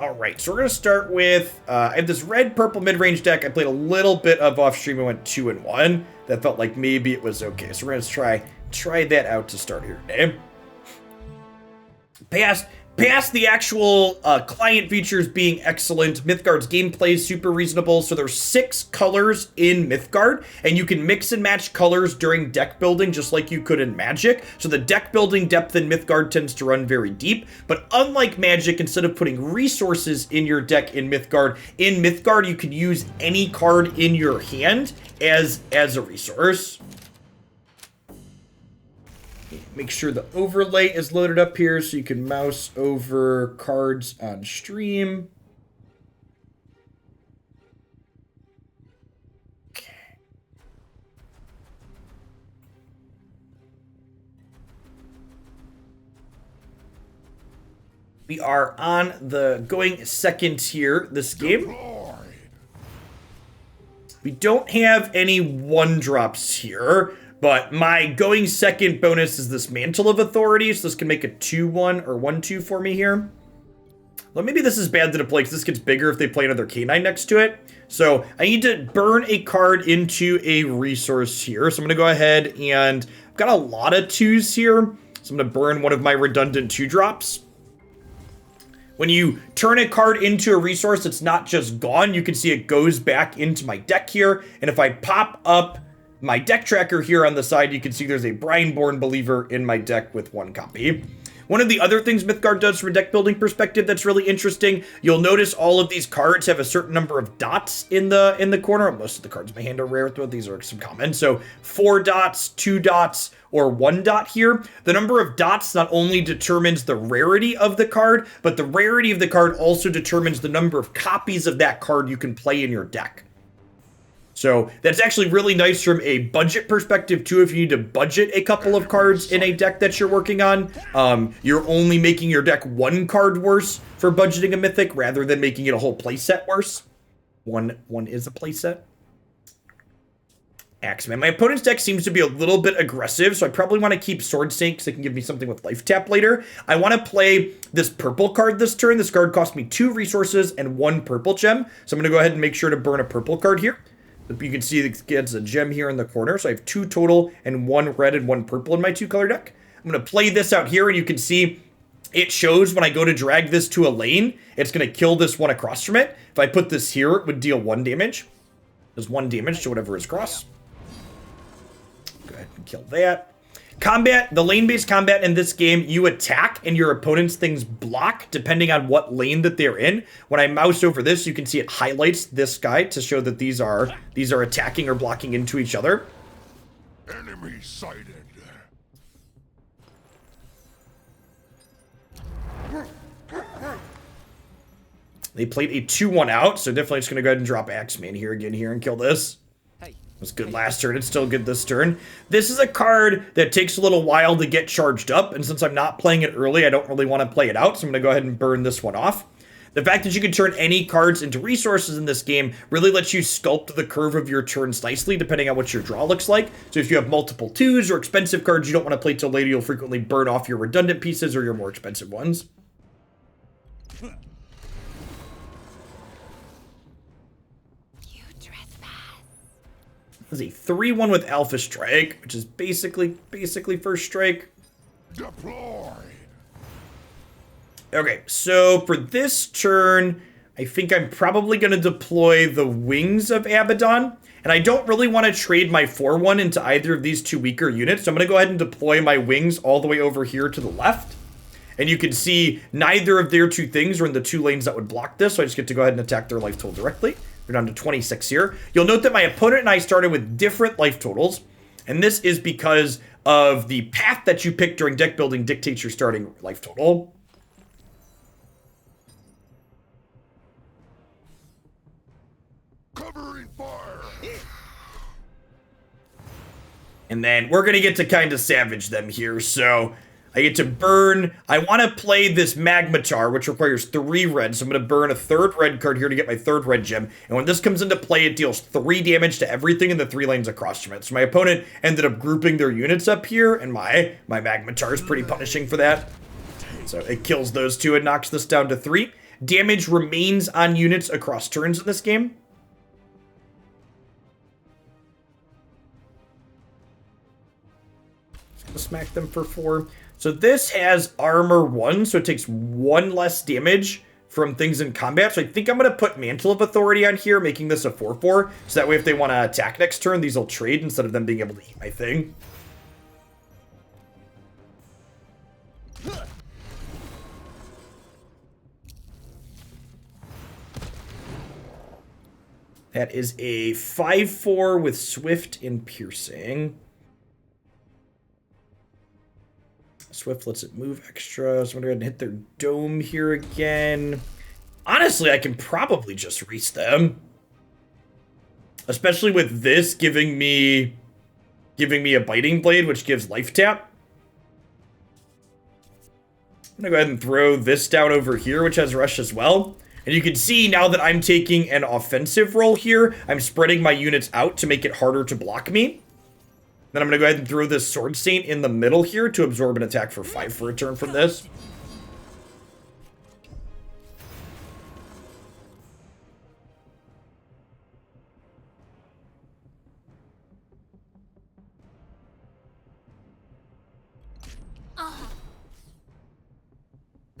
All right, so we're going to start with, I have this red-purple mid-range deck. I played a little bit of off-stream. I went 2-1. That felt like maybe it was okay. So we're going to try that out to start here today. Past the actual client features being excellent, Mythgard's gameplay is super reasonable. So there's 6 colors in Mythgard, and you can mix and match colors during deck building just like you could in Magic. So the deck building depth in Mythgard tends to run very deep, but unlike Magic, instead of putting resources in your deck in Mythgard, you can use any card in your hand as a resource. Make sure the overlay is loaded up here so you can mouse over cards on stream. Okay. We are on the going second here this game. We don't have any 1-drops here. But my going second bonus is this Mantle of Authority, so this can make a 2-1 or 1-2 for me here. Well, maybe this is bad to deploy because this gets bigger if they play another Canine next to it. So I need to burn a card into a resource here. So I'm going to go ahead and I've got a lot of 2s here. So I'm going to burn one of my redundant 2-drops. When you turn a card into a resource, it's not just gone. You can see it goes back into my deck here. And if I pop up my deck tracker here on the side, you can see there's a Brineborn Believer in my deck with 1 copy. One of the other things Mythgard does from a deck building perspective that's really interesting, you'll notice all of these cards have a certain number of dots in the corner. Most of the cards in my hand are rare, though these are some common. So 4 dots, 2 dots, or 1 dot here. The number of dots not only determines the rarity of the card, but the rarity of the card also determines the number of copies of that card you can play in your deck. So that's actually really nice from a budget perspective too. If you need to budget a couple of cards in a deck that you're working on, you're only making your deck 1 card worse for budgeting a mythic rather than making it a whole playset worse. One is a playset. Axeman. My opponent's deck seems to be a little bit aggressive, so I probably want to keep Sword Snake because it can give me something with life tap later. I want to play this purple card this turn. This card cost me 2 resources and 1 purple gem. So I'm going to go ahead and make sure to burn a purple card here. You can see it gets a gem here in the corner. So I have 2 total and 1 red and 1 purple in my 2-color deck. I'm going to play this out here, and you can see it shows when I go to drag this to a lane, it's going to kill this one across from it. If I put this here, it would deal 1 damage. There's 1 damage to whatever is across. Go ahead and kill that. Combat, the lane-based combat in this game, you attack and your opponent's things block depending on what lane that they're in. When I mouse over this, you can see it highlights this guy to show that these are attacking or blocking into each other. Enemy sighted. They played a 2-1 out, so definitely just going to go ahead and drop Axeman here again here and kill this. It was good last turn. It's still good this turn. This is a card that takes a little while to get charged up, and since I'm not playing it early, I don't really want to play it out, so I'm going to go ahead and burn this one off. The fact that you can turn any cards into resources in this game really lets you sculpt the curve of your turns nicely, depending on what your draw looks like. So if you have multiple 2s or expensive cards you don't want to play till later, you'll frequently burn off your redundant pieces or your more expensive ones. This is a 3-1 with Alpha Strike, which is basically First Strike. Deploy. Okay, so for this turn, I think I'm probably going to deploy the Wings of Abaddon. And I don't really want to trade my 4-1 into either of these 2 weaker units. So I'm going to go ahead and deploy my Wings all the way over here to the left. And you can see neither of their 2 things are in the 2 lanes that would block this. So I just get to go ahead and attack their life total directly. We're down to 26 here. You'll note that my opponent and I started with different life totals. And this is because of the path that you pick during deck building dictates your starting life total. Covering fire. And then we're going to get to kind of savage them here. So I get to burn. I want to play this Magmatar, which requires 3 red. So I'm going to burn a 3rd red card here to get my 3rd red gem. And when this comes into play, it deals 3 damage to everything in the 3 lanes across from it. So my opponent ended up grouping their units up here, and my Magmatar is pretty punishing for that. So it kills those 2 and knocks this down to 3. damage remains on units across turns in this game. Just gonna smack them for 4. So this has armor 1, so it takes 1 less damage from things in combat. So I think I'm going to put Mantle of Authority on here, making this a 4/4. So that way if they want to attack next turn, these will trade instead of them being able to eat my thing. That is a 5/4 with Swift and Piercing. Swift lets it move extra, so I'm going to hit their dome here again. Honestly, I can probably just reach them. Especially with this giving me a Biting Blade, which gives life tap. I'm going to go ahead and throw this down over here, which has Rush as well. And you can see now that I'm taking an offensive role here, I'm spreading my units out to make it harder to block me. Then I'm going to go ahead and throw this Sword Saint in the middle here to absorb an attack for 5 for a turn from this.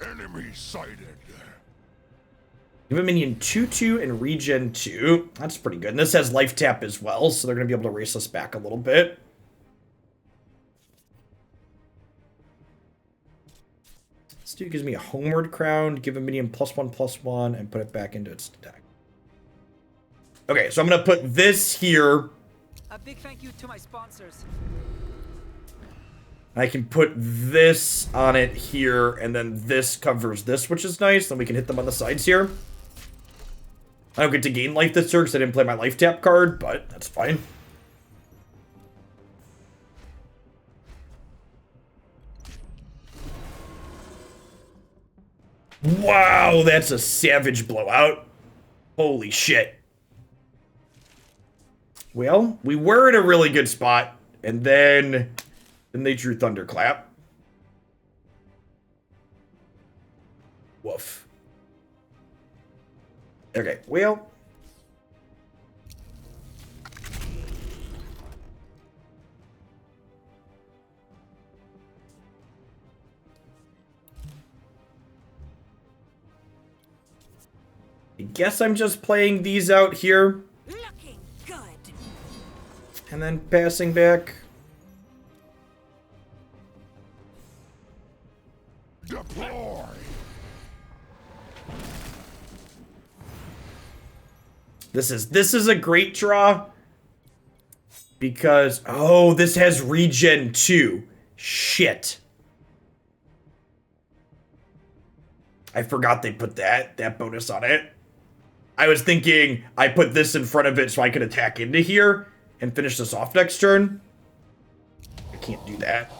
Enemy sighted. Give a minion 2/2 and regen 2. That's pretty good. And this has life tap as well, so they're going to be able to race us back a little bit. This dude gives me a Homeward Crown, give a minion +1/+1, and put it back into its attack. Okay, so I'm going to put this here. A big thank you to my sponsors. I can put this on it here, and then this covers this, which is nice. Then we can hit them on the sides here. I don't get to gain life this turn because I didn't play my life tap card, but that's fine. Wow, that's a savage blowout. Holy shit. Well, we were in a really good spot, and then they drew Thunderclap. Woof. Okay, well. I guess I'm just playing these out here. Looking good. And then passing back. Deploy. This is a great draw because this has regen 2. Shit. I forgot they put that bonus on it. I was thinking I put this in front of it so I could attack into here and finish this off next turn. I can't do that.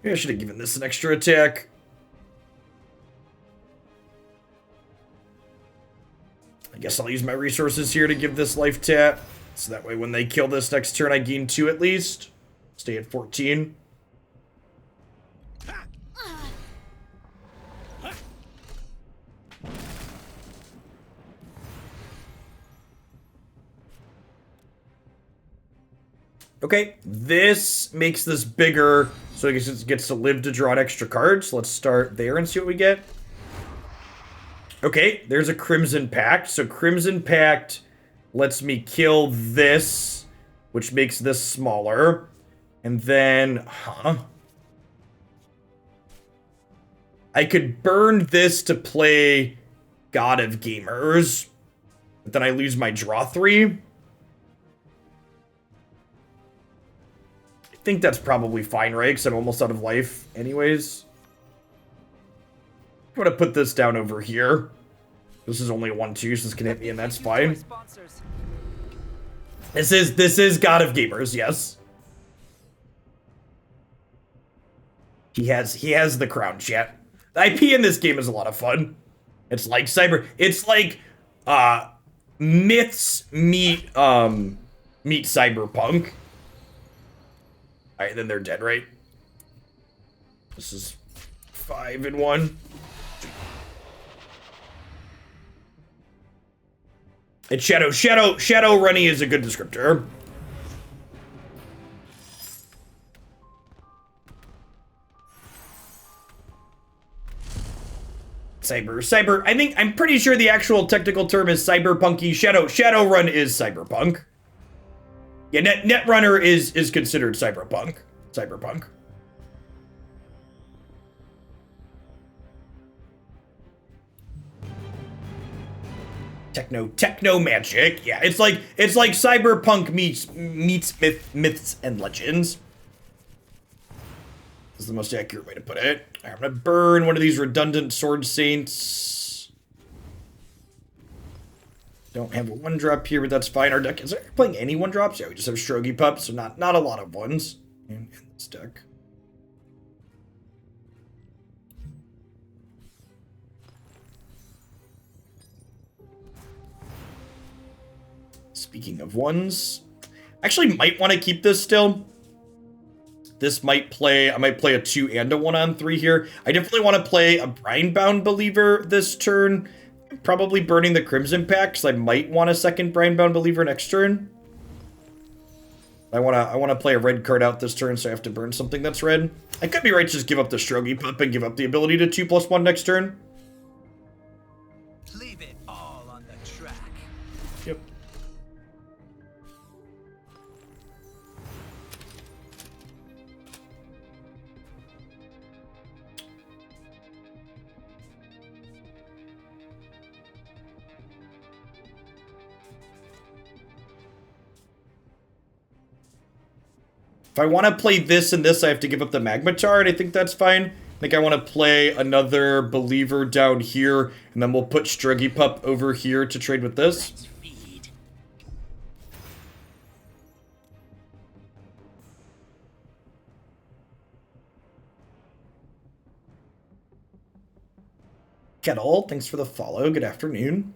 Maybe I should have given this an extra attack. I guess I'll use my resources here to give this life tap. So that way when they kill this next turn, I gain 2 at least. Stay at 14. Okay, this makes this bigger, so I guess it gets to live to draw an extra card. So let's start there and see what we get. Okay, there's a Crimson Pact. So Crimson Pact lets me kill this, which makes this smaller. And then, I could burn this to play God of Gamers, but then I lose my draw 3. I think that's probably fine, right? Because I'm almost out of life anyways. I'm going to put this down over here. This is only a 1/2, so this can hit me, and that's fine. This is God of Gamers, yes. He has the crown, chat. The IP in this game is a lot of fun. It's like cyber. It's like myths meet cyberpunk. All right, then they're dead, right? This is 5 in 1. And shadow runny is a good descriptor. Cyber. I'm pretty sure the actual technical term is cyberpunky. Shadowrun is cyberpunk. Yeah, Netrunner is considered cyberpunk. Techno magic. Yeah, it's like cyberpunk meets myths and legends. Is the most accurate way to put it. I'm gonna burn one of these redundant sword saints. Don't have a 1-drop here, but that's fine. Our deck is playing any 1-drops. Yeah, we just have Strogy Pups, so not a lot of ones in this deck. Speaking of ones, actually might want to keep this still. This might play, I might play a 2 and a 1 on 3 here. I definitely want to play a Brinebound Believer this turn. Probably burning the Crimson Pack, because I might want a second Brinebound Believer next turn. I want to play a red card out this turn, so I have to burn something that's red. I could be right to just give up the Strogy Pup and give up the ability to 2+1 next turn. Leave it all on the track. Yep. If I want to play this and this, I have to give up the Magmatar, and I think that's fine. I think I want to play another Believer down here, and then we'll put Strogy Pup over here to trade with this. Kettle, thanks for the follow. Good afternoon.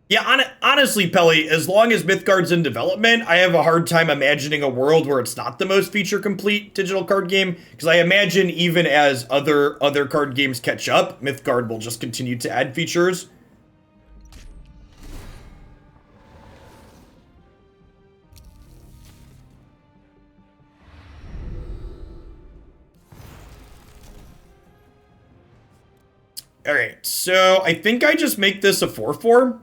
Yeah, honestly, Pelly, as long as Mythgard's in development, I have a hard time imagining a world where it's not the most feature-complete digital card game, because I imagine even as other card games catch up, Mythgard will just continue to add features. Alright, so I think I just make this a 4/4.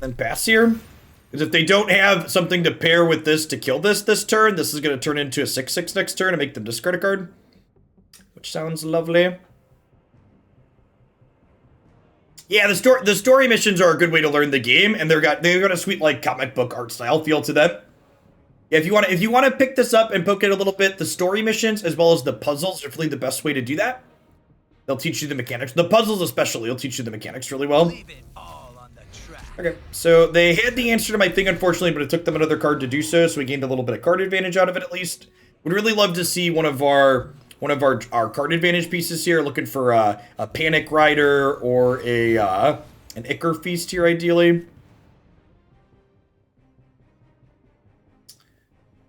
And pass here. Because if they don't have something to pair with this to kill this turn, this is going to turn into a 6/6 next turn and make them discard a card. Which sounds lovely. Yeah, the story missions are a good way to learn the game, and they've got a sweet like comic book art style feel to them. Yeah, if you want to pick this up and poke it a little bit, the story missions as well as the puzzles are really the best way to do that. They'll teach you the mechanics. The puzzles especially will teach you the mechanics really well. Leave it all on the track. Okay, so they had the answer to my thing, unfortunately, but it took them another card to do so, so we gained a little bit of card advantage out of it at least. Would really love to see one of our card advantage pieces here, looking for a Panic Rider or an Ichor Feast here, ideally.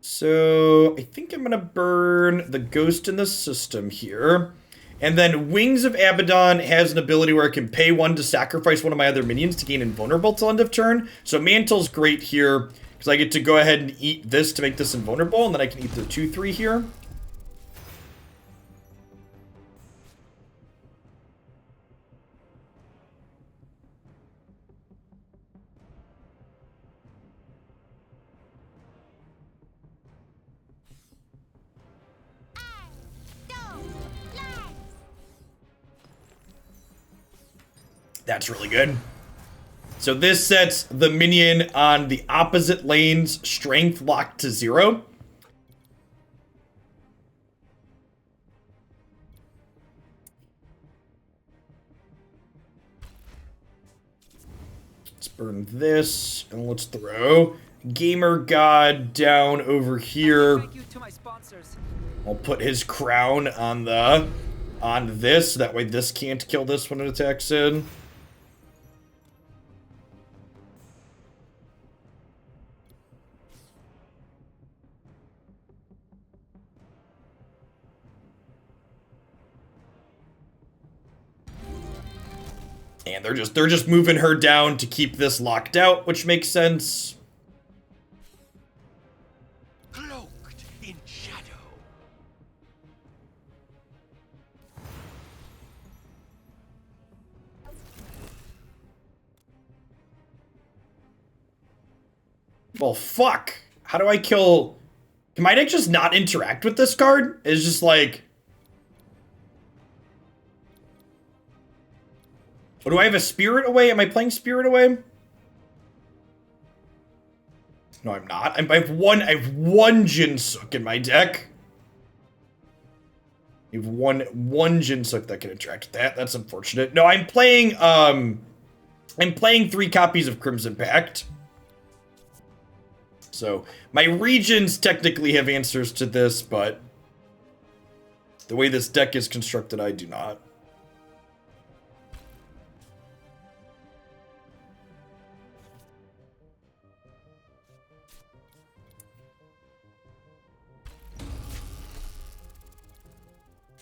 So I think I'm gonna burn the Ghost in the System here. And then Wings of Abaddon has an ability where I can pay 1 to sacrifice one of my other minions to gain invulnerable till end of turn. So Mantle's great here, because I get to go ahead and eat this to make this invulnerable, and then I can eat the 2/3 here. That's really good. So this sets the minion on the opposite lane's strength locked to 0. burn this, and let's throw Gamer God down over here. Thank you to my sponsors. I'll put his crown on this, that way this can't kill this when it attacks in. And they're just moving her down to keep this locked out, which makes sense. Cloaked in shadow. Well, fuck. How do I kill... Might I just not interact with this card? It's just like... Oh, do I have a Spirit Away? Am I playing Spirit Away? No, I'm not. I have one Jinsuk in my deck. You have one Jinsuk that can interact with that. That's unfortunate. No, I'm playing 3 copies of Crimson Pact. So, my regions technically have answers to this, but the way this deck is constructed, I do not.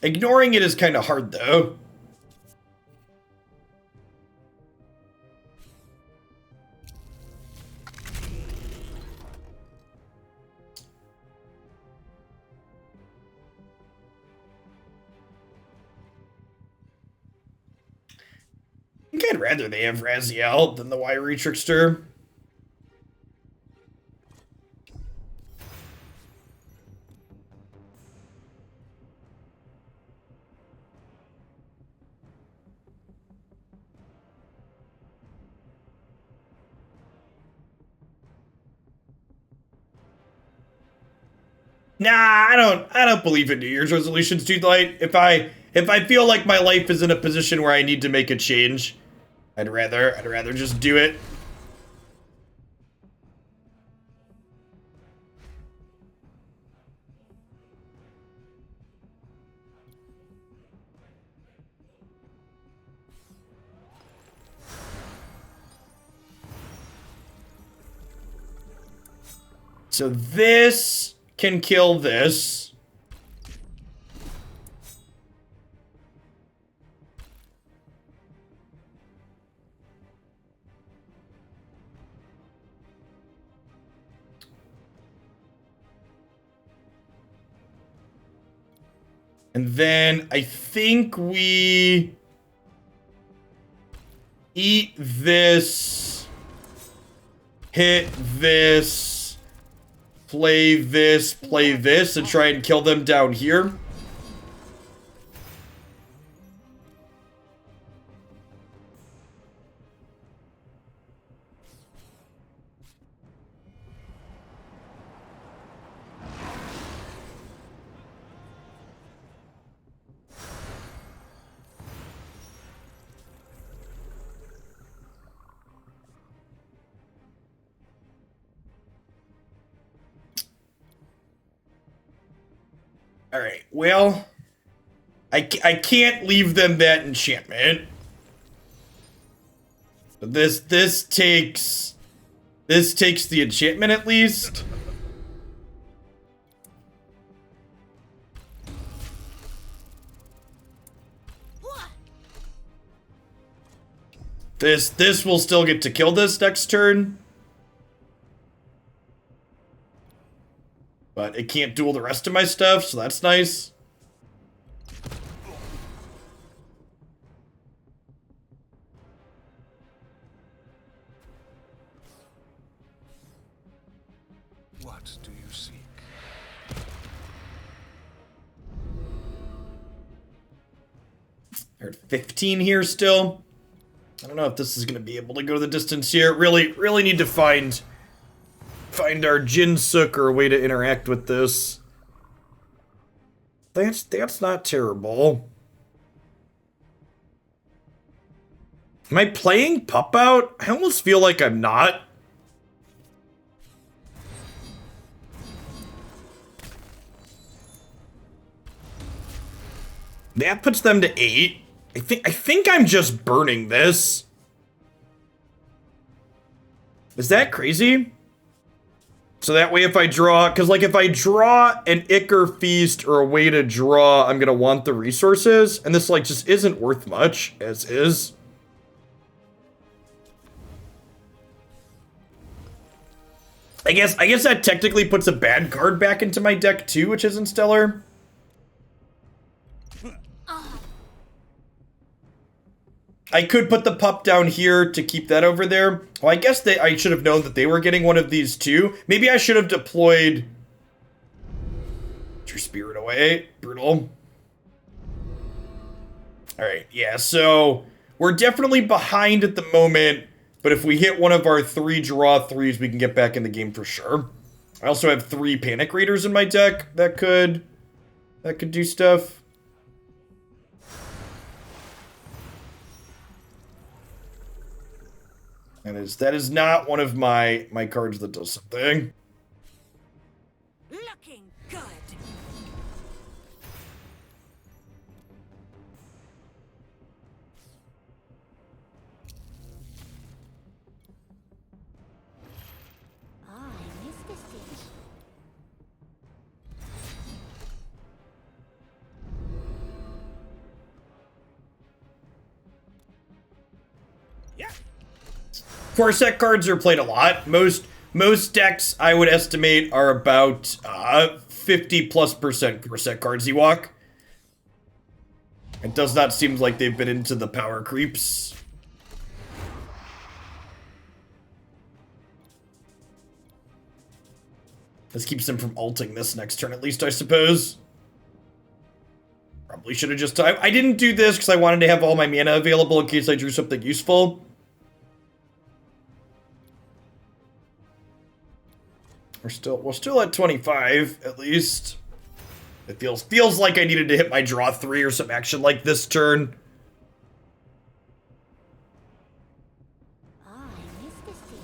Ignoring it is kind of hard, though. I think I'd rather they have Raziel than the Wiry Trickster. Nah, I don't believe in New Year's resolutions, dude. Like, if I feel like my life is in a position where I need to make a change, I'd rather just do it. So this can kill this. And then I think we eat this, hit this, play this, and try and kill them down here. Alright, well, I can't leave them that enchantment. But this takes the enchantment at least. This will still get to kill this next turn. But it can't duel the rest of my stuff, so that's nice. What do you seek? We're at 15 here still. I don't know if this is going to be able to go the distance here. Really need to find our Jinsuk or a way to interact with this. That's not terrible. Am I playing Pup out? I almost feel like I'm not. That puts them to 8. I think I'm just burning this. Is that crazy? So that way if I draw, because like if I draw an Ichor Feast or a way to draw, I'm going to want the resources. And this like just isn't worth much as is. I guess that technically puts a bad card back into my deck too, which isn't stellar. I could put the Pup down here to keep that over there. Well, I guess I should have known that they were getting one of these too. Maybe I should have deployed your Spirit away. Brutal. All right, yeah, so we're definitely behind at the moment, but if we hit one of our 3 draw 3s, we can get back in the game for sure. I also have 3 Panic Raiders in my deck that could do stuff. That is not one of my cards that does something. Looking good. I missed this stage. Core set cards are played a lot. Most decks, I would estimate, are about 50+% core set cards, Ewok. It does not seem like they've been into the power creeps. This keeps them from ulting this next turn, at least, I suppose. Probably should have just... I didn't do this because I wanted to have all my mana available in case I drew something useful. We're still at 25, at least. It feels like I needed to hit my draw 3 or some action like this turn. I missed this stage.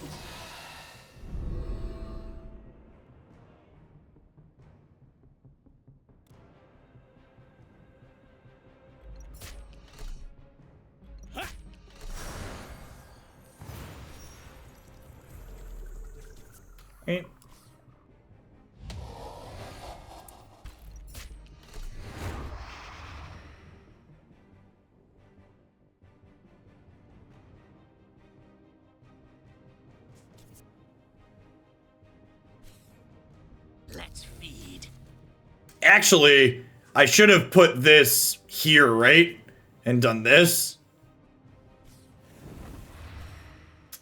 Right. Let's feed. Actually, I should have put this here, right? And done this.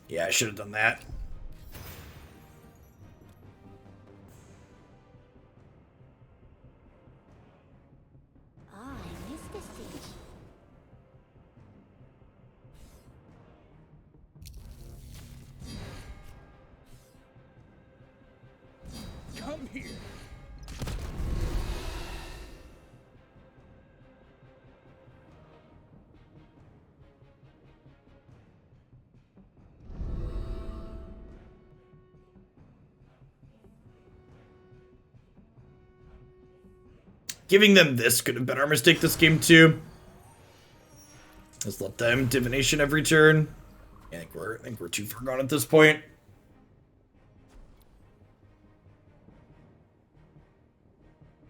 Yeah, I should have done that. I missed this stage. Come here. Giving them this could have been our mistake this game too. Let's let them divination every turn. I think we're too far gone at this point.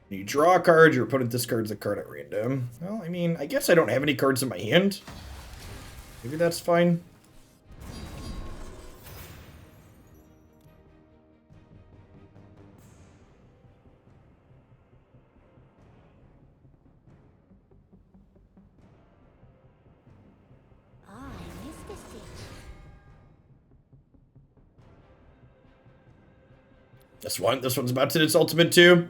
You draw a card, your opponent discards a card at random. Well, I mean, I guess I don't have any cards in my hand. Maybe that's fine. I missed this stage. This one's about to hit its ultimate too.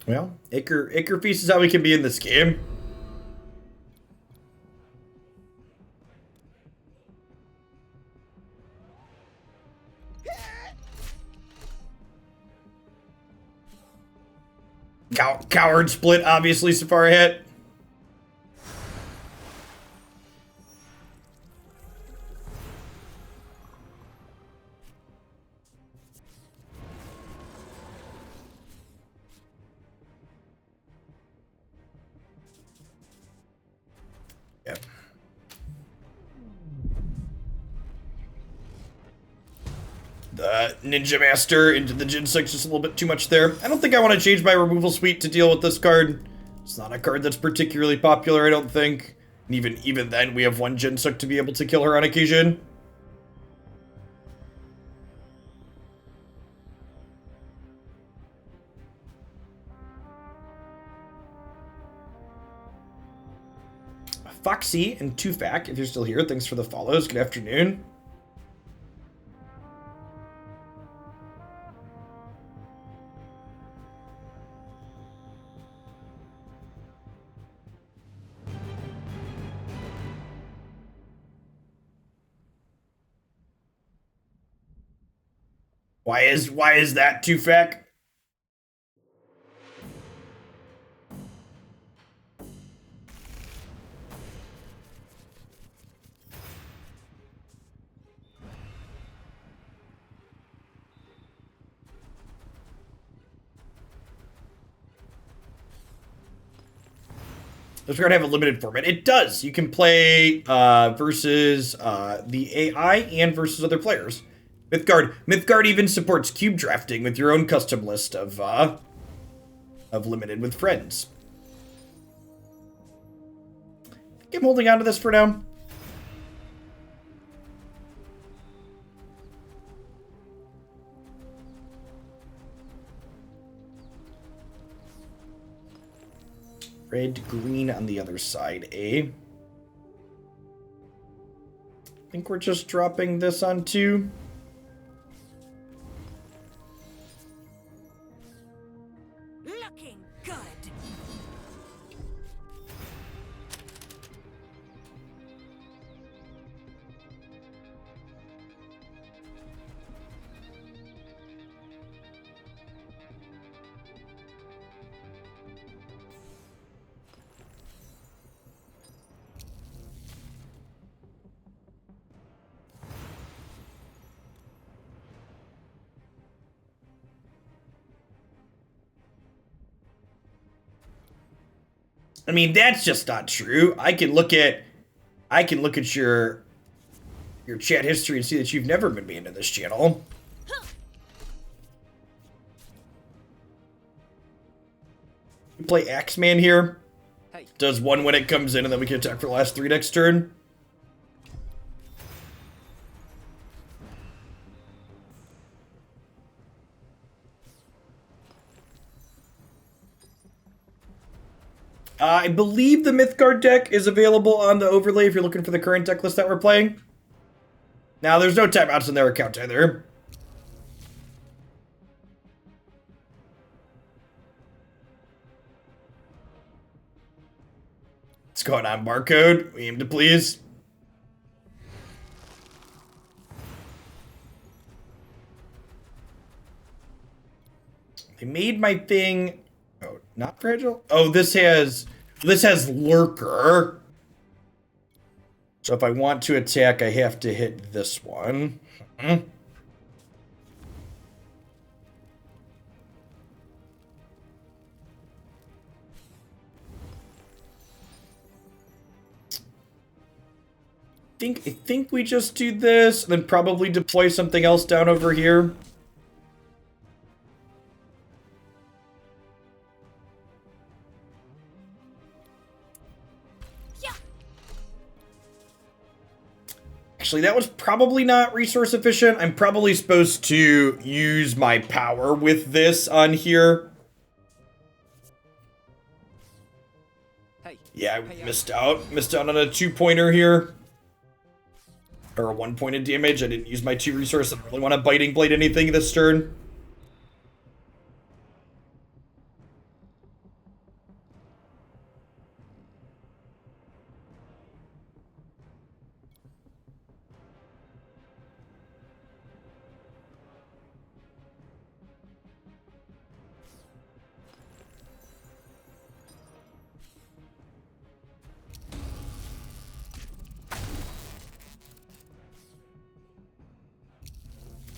Well, Ichor Feast is how we can be in this game. Coward split, obviously, so far ahead. Yep. The Ninja Master into the Jinsek, just a little bit too much there. I don't think I want to change my removal suite to deal with this card. It's not a card that's particularly popular, I don't think. And even then, we have one Jinsek to be able to kill her on occasion. Foxy and Tufak, if you're still here, thanks for the follows. Good afternoon. Why is that Tufak? Does Mythgard have a limited format? It does. You can play versus the AI and versus other players. Mythgard even supports cube drafting with your own custom list of limited with friends. I think I'm holding on to this for now. Red, green on the other side, eh? I think we're just dropping this on 2. Looking good. I mean, that's just not true. I can look at your chat history and see that you've never been banned in this channel. We play Axeman here. Does 1 when it comes in, and then we can attack for the last 3 next turn. I believe the Mythgard deck is available on the overlay if you're looking for the current deck list that we're playing. Now, there's no timeouts in their account either. What's going on, Barcode? We aim to please. They made my thing... Oh, not fragile? Oh, this has Lurker. So if I want to attack, I have to hit this one. I think we just do this, and then probably deploy something else down over here. Actually, that was probably not resource efficient. I'm probably supposed to use my power with this on here. Yeah, I missed out. Missed out on a 2-pointer here. Or a 1-pointed damage. I didn't use my 2 resource. I don't really want to Biting Blade anything this turn.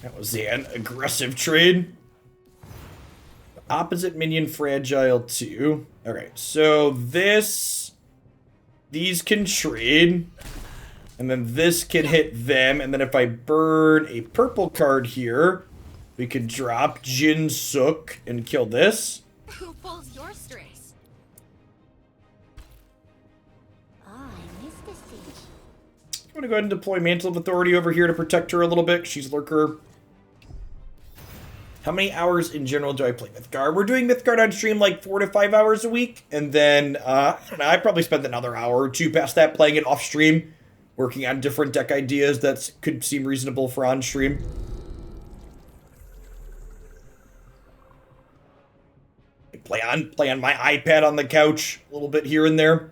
That was an aggressive trade. Opposite minion fragile too. Alright, so these can trade. And then this can hit them. And then if I burn a purple card here, we could drop Jin Suk and kill this. Who pulls your strings? I missed the stage. I'm gonna go ahead and deploy Mantle of Authority over here to protect her a little bit. She's Lurker. How many hours in general do I play Mythgard? We're doing Mythgard on stream like 4 to 5 hours a week. And then, I don't know, I probably spend another hour or two past that playing it off stream. Working on different deck ideas that could seem reasonable for on stream. Play on my iPad on the couch a little bit here and there.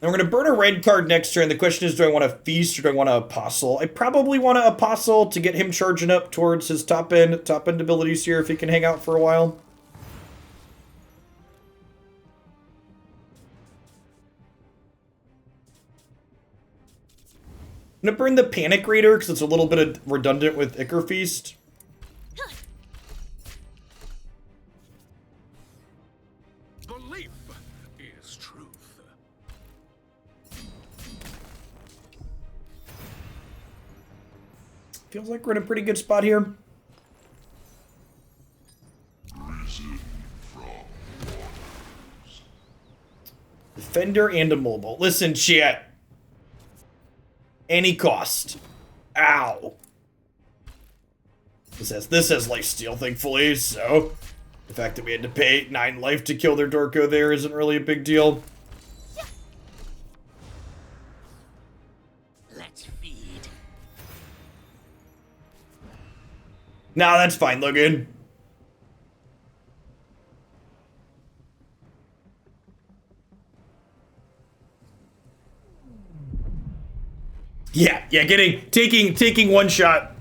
And we're going to burn a red card next turn. The question is, do I want to Feast or do I want to Apostle? I probably want to Apostle to get him charging up towards his top end abilities here if he can hang out for a while. I'm going to burn the Panic Raider because it's a little bit redundant with Ichor Feast. Belief is truth. Feels like we're in a pretty good spot here. Defender and Immobile. Listen, chat. Any cost. Ow. This has lifesteal, thankfully, so the fact that we had to pay 9 life to kill their Dorko there isn't really a big deal. Let's feed. Nah, that's fine, Logan. Yeah, taking one shot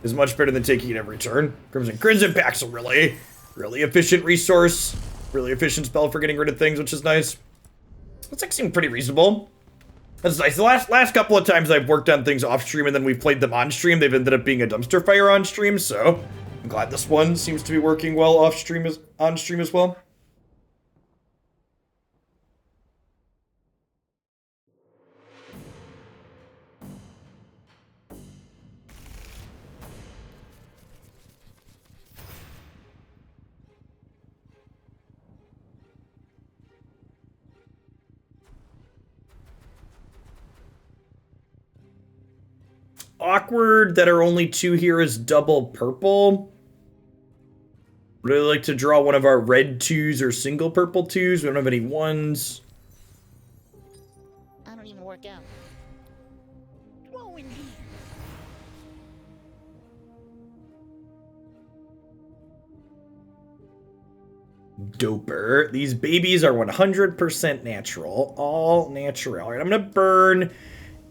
is much better than taking it every turn. Crimson Pack's a really efficient resource, really efficient spell for getting rid of things, which is nice. Looks like seemed pretty reasonable. That's nice. The last couple of times I've worked on things off stream and then we've played them on stream, they've ended up being a dumpster fire on stream. So I'm glad this one seems to be working well off stream on stream as well. Awkward that our only 2 here is double purple. Really like to draw one of our red 2s or single purple 2s. We don't have any 1s. I don't even work out. Throw in here. Doper. These babies are 100% natural. All natural. All right, I'm going to burn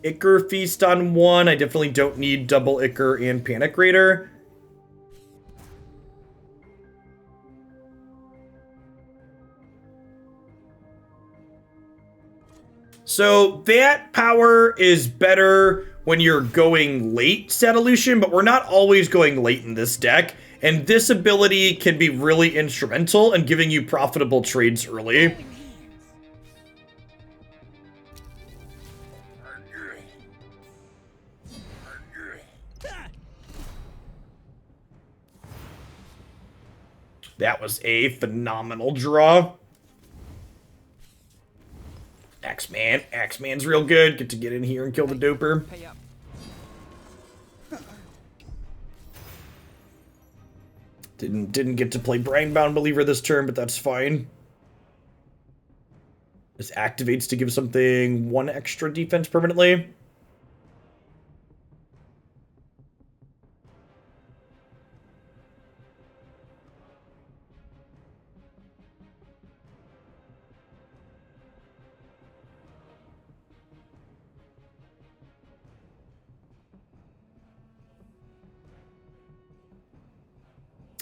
Ichor Feast on 1. I definitely don't need double Ichor and Panic Raider. So that power is better when you're going late, Satellution, but we're not always going late in this deck. And this ability can be really instrumental in giving you profitable trades early. That was a phenomenal draw. Axeman's real good. Get to get in here and kill the Doper. Pay up. Didn't get to play Brainbound Believer this turn, but that's fine. This activates to give something 1 extra defense permanently.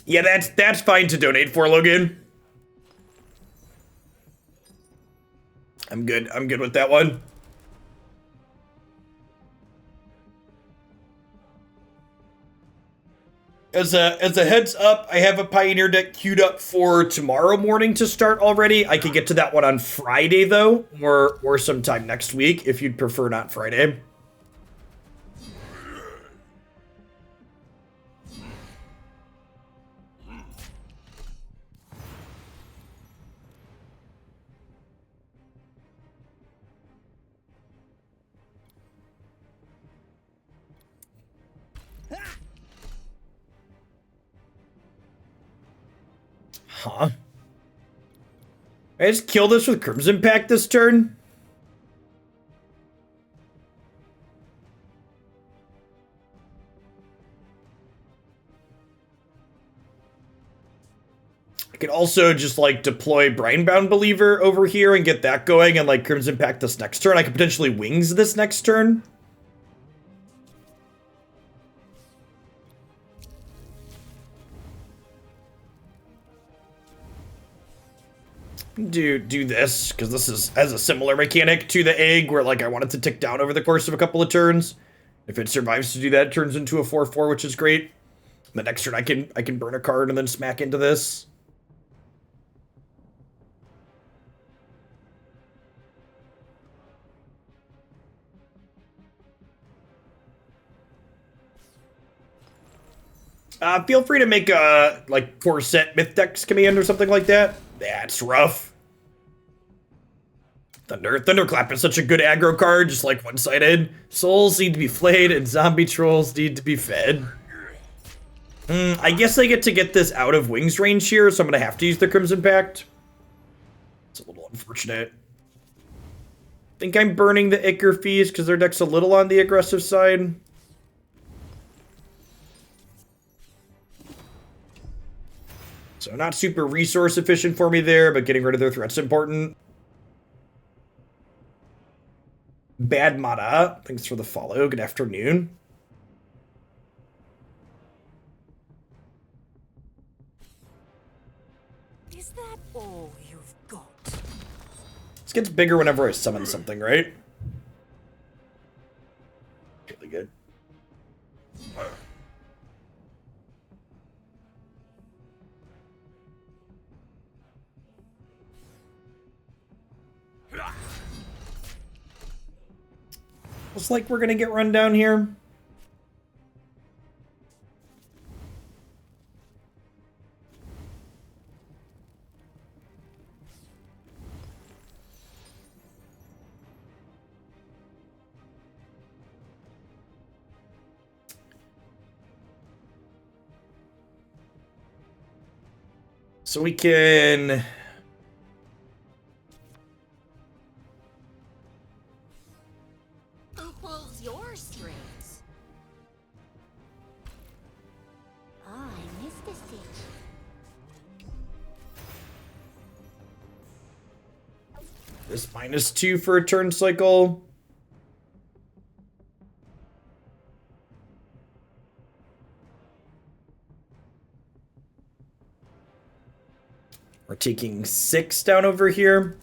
Yeah, that's fine to donate for, Logan. I'm good. I'm good with that one. As a heads up, I have a Pioneer deck queued up for tomorrow morning to start already. I could get to that one on Friday though, or sometime next week if you'd prefer not Friday. Huh? I just kill this with Crimson Pact this turn? I could also just like deploy Brinebound Believer over here and get that going and like Crimson Pact this next turn. I could potentially Wings this next turn. Do this, because this has a similar mechanic to the egg, where like I want it to tick down over the course of a couple of turns. If it survives to do that, it turns into a 4/4, which is great. The next turn I can burn a card and then smack into this. Feel free to make a like 4-set Mythgard command or something like that. That's rough. Thunderclap is such a good aggro card, just like one-sided. Souls need to be flayed and zombie trolls need to be fed. I guess I get to get this out of Wings range here, so I'm gonna have to use the Crimson Pact. It's a little unfortunate. I think I'm burning the Ichor Feast because their deck's a little on the aggressive side. So not super resource efficient for me there, but getting rid of their threat's important. Bad Mata, thanks for the follow. Good afternoon. Is that all you've got? This gets bigger whenever I summon something, right? Really good. Looks like we're gonna get run down here. So we can... Who pulls your strings? I missed the stage. This -2 for a turn cycle. We're taking 6 down over here.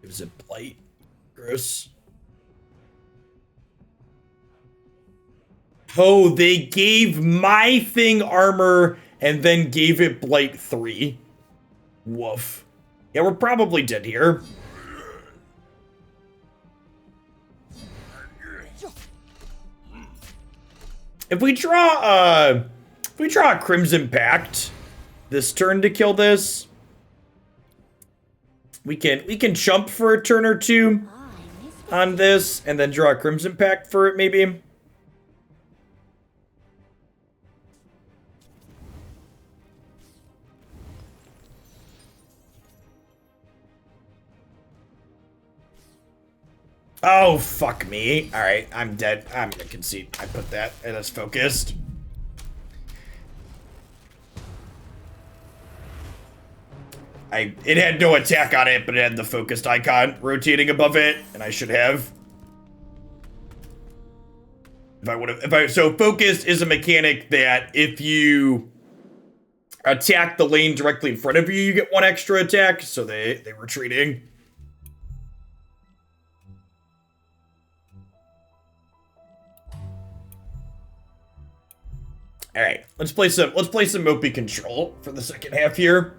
Gives it blight. Gross. Oh, they gave my thing armor and then gave it blight 3. Woof. Yeah, we're probably dead here. If we draw a Crimson Pact this turn to kill this, we can jump for a turn or two on this and then draw a Crimson Pact for it maybe. Oh, fuck me. Alright, I'm dead. I'm gonna concede. I put that and it's focused. it had no attack on it, but it had the focused icon rotating above it, and I should have. So focused is a mechanic that if you attack the lane directly in front of you, you get 1 extra attack, so they were retreating. All right, let's play some Mopey Control for the second half here.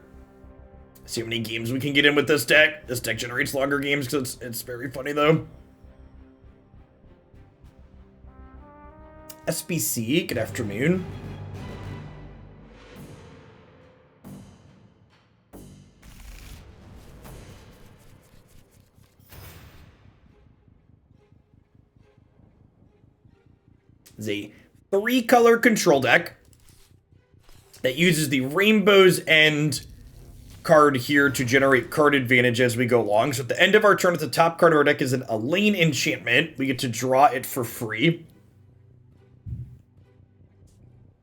See how many games we can get in with this deck. This deck generates longer games because it's very funny though. SBC, good afternoon. It's a 3-color control deck that uses the Rainbow's End card here to generate card advantage as we go along. So at the end of our turn, at the top card of our deck is a lane enchantment. We get to draw it for free.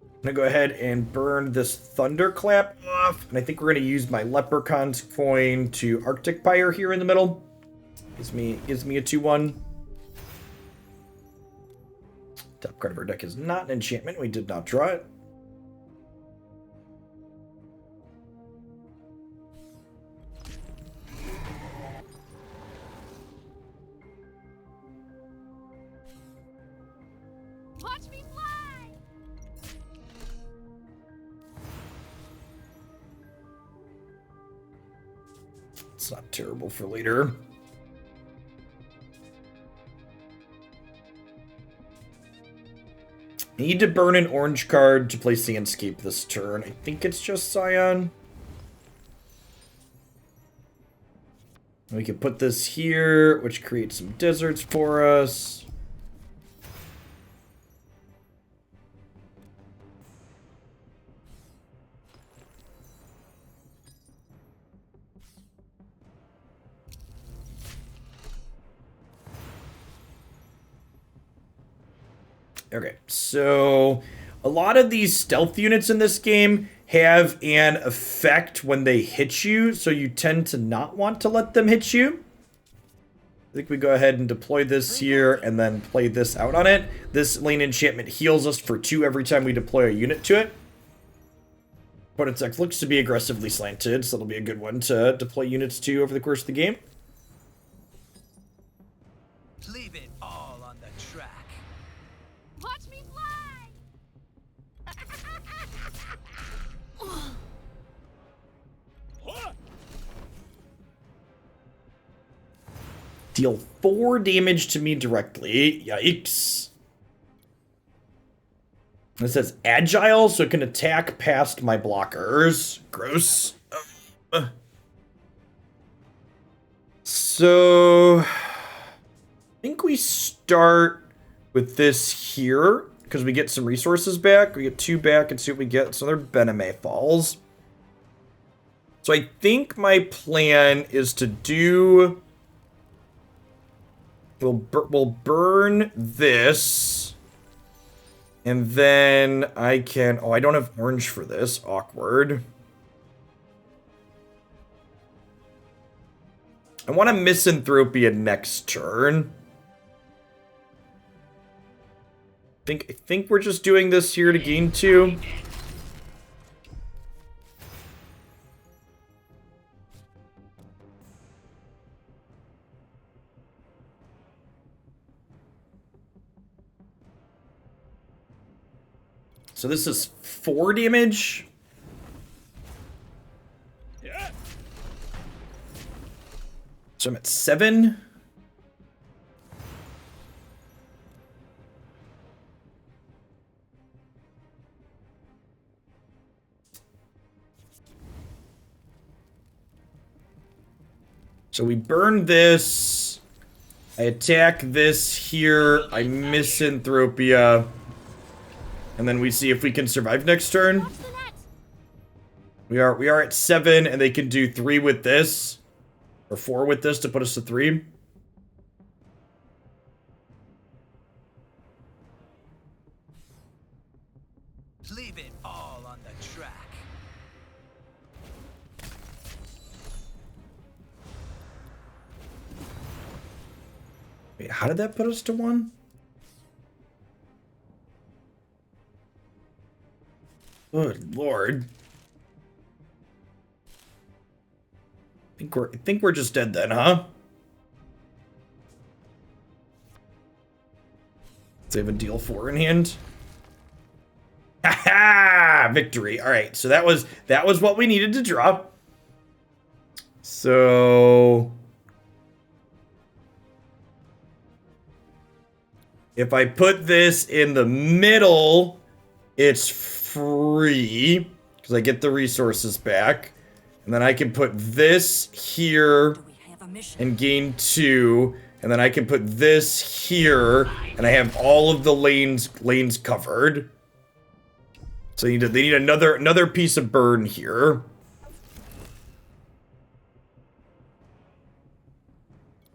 I'm gonna go ahead and burn this Thunderclap off, and I think we're gonna use my Leprechaun's coin to Arctic Pyre here in the middle. Gives me a 2/1. Top card of our deck is not an enchantment. We did not draw it. Watch me fly! It's not terrible for later. Need to burn an orange card to play Sandscape this turn. I think it's just Scion. We can put this here, which creates some deserts for us. Okay, so a lot of these stealth units in this game have an effect when they hit you, so you tend to not want to let them hit you. I think we go ahead and deploy this here and then play this out on it. This lane enchantment heals us for 2 every time we deploy a unit to it. Opponent's deck looks to be aggressively slanted, so that'll be a good one to deploy units to over the course of the game. Leave it all on the track. Watch me fly! Deal 4 damage to me directly. Yikes. It says agile, so it can attack past my blockers. Gross. So, I think we start with this here, because we get some resources back. We get 2 back and see what we get. So they're Bename Falls. So I think my plan is to do... We'll burn this. And then I can... Oh, I don't have orange for this. Awkward. I want to Misanthropia next turn. I think we're just doing this here to gain 2. So this is 4 damage. Yeah. So I'm at 7. So we burn this. I attack this here. I Misanthropia. And then we see if we can survive next turn. Watch the net! We are at 7, and they can do 3 with this. Or 4 with this to put us to 3. Leave it all on the track. Wait, how did that put us to 1? Good lord. I think we're just dead then, huh? Let's have a deal 4 in hand. Ha! Victory. All right, so that was what we needed to draw. So if I put this in the middle, it's free because I get the resources back. And then I can put this here and gain 2. And then I can put this here and I have all of the lanes covered. So they need another piece of burn here.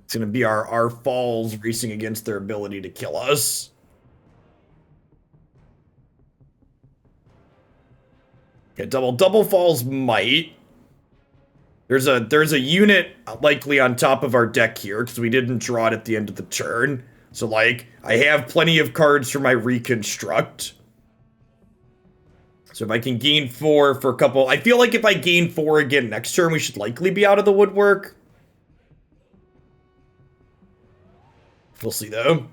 It's gonna be our falls racing against their ability to kill us. Yeah, double falls might. There's a unit likely on top of our deck here because we didn't draw it at the end of the turn. So like I have plenty of cards for my reconstruct. So if I can gain 4 for a couple, I feel like if I gain 4 again next turn, we should likely be out of the woodwork. We'll see though.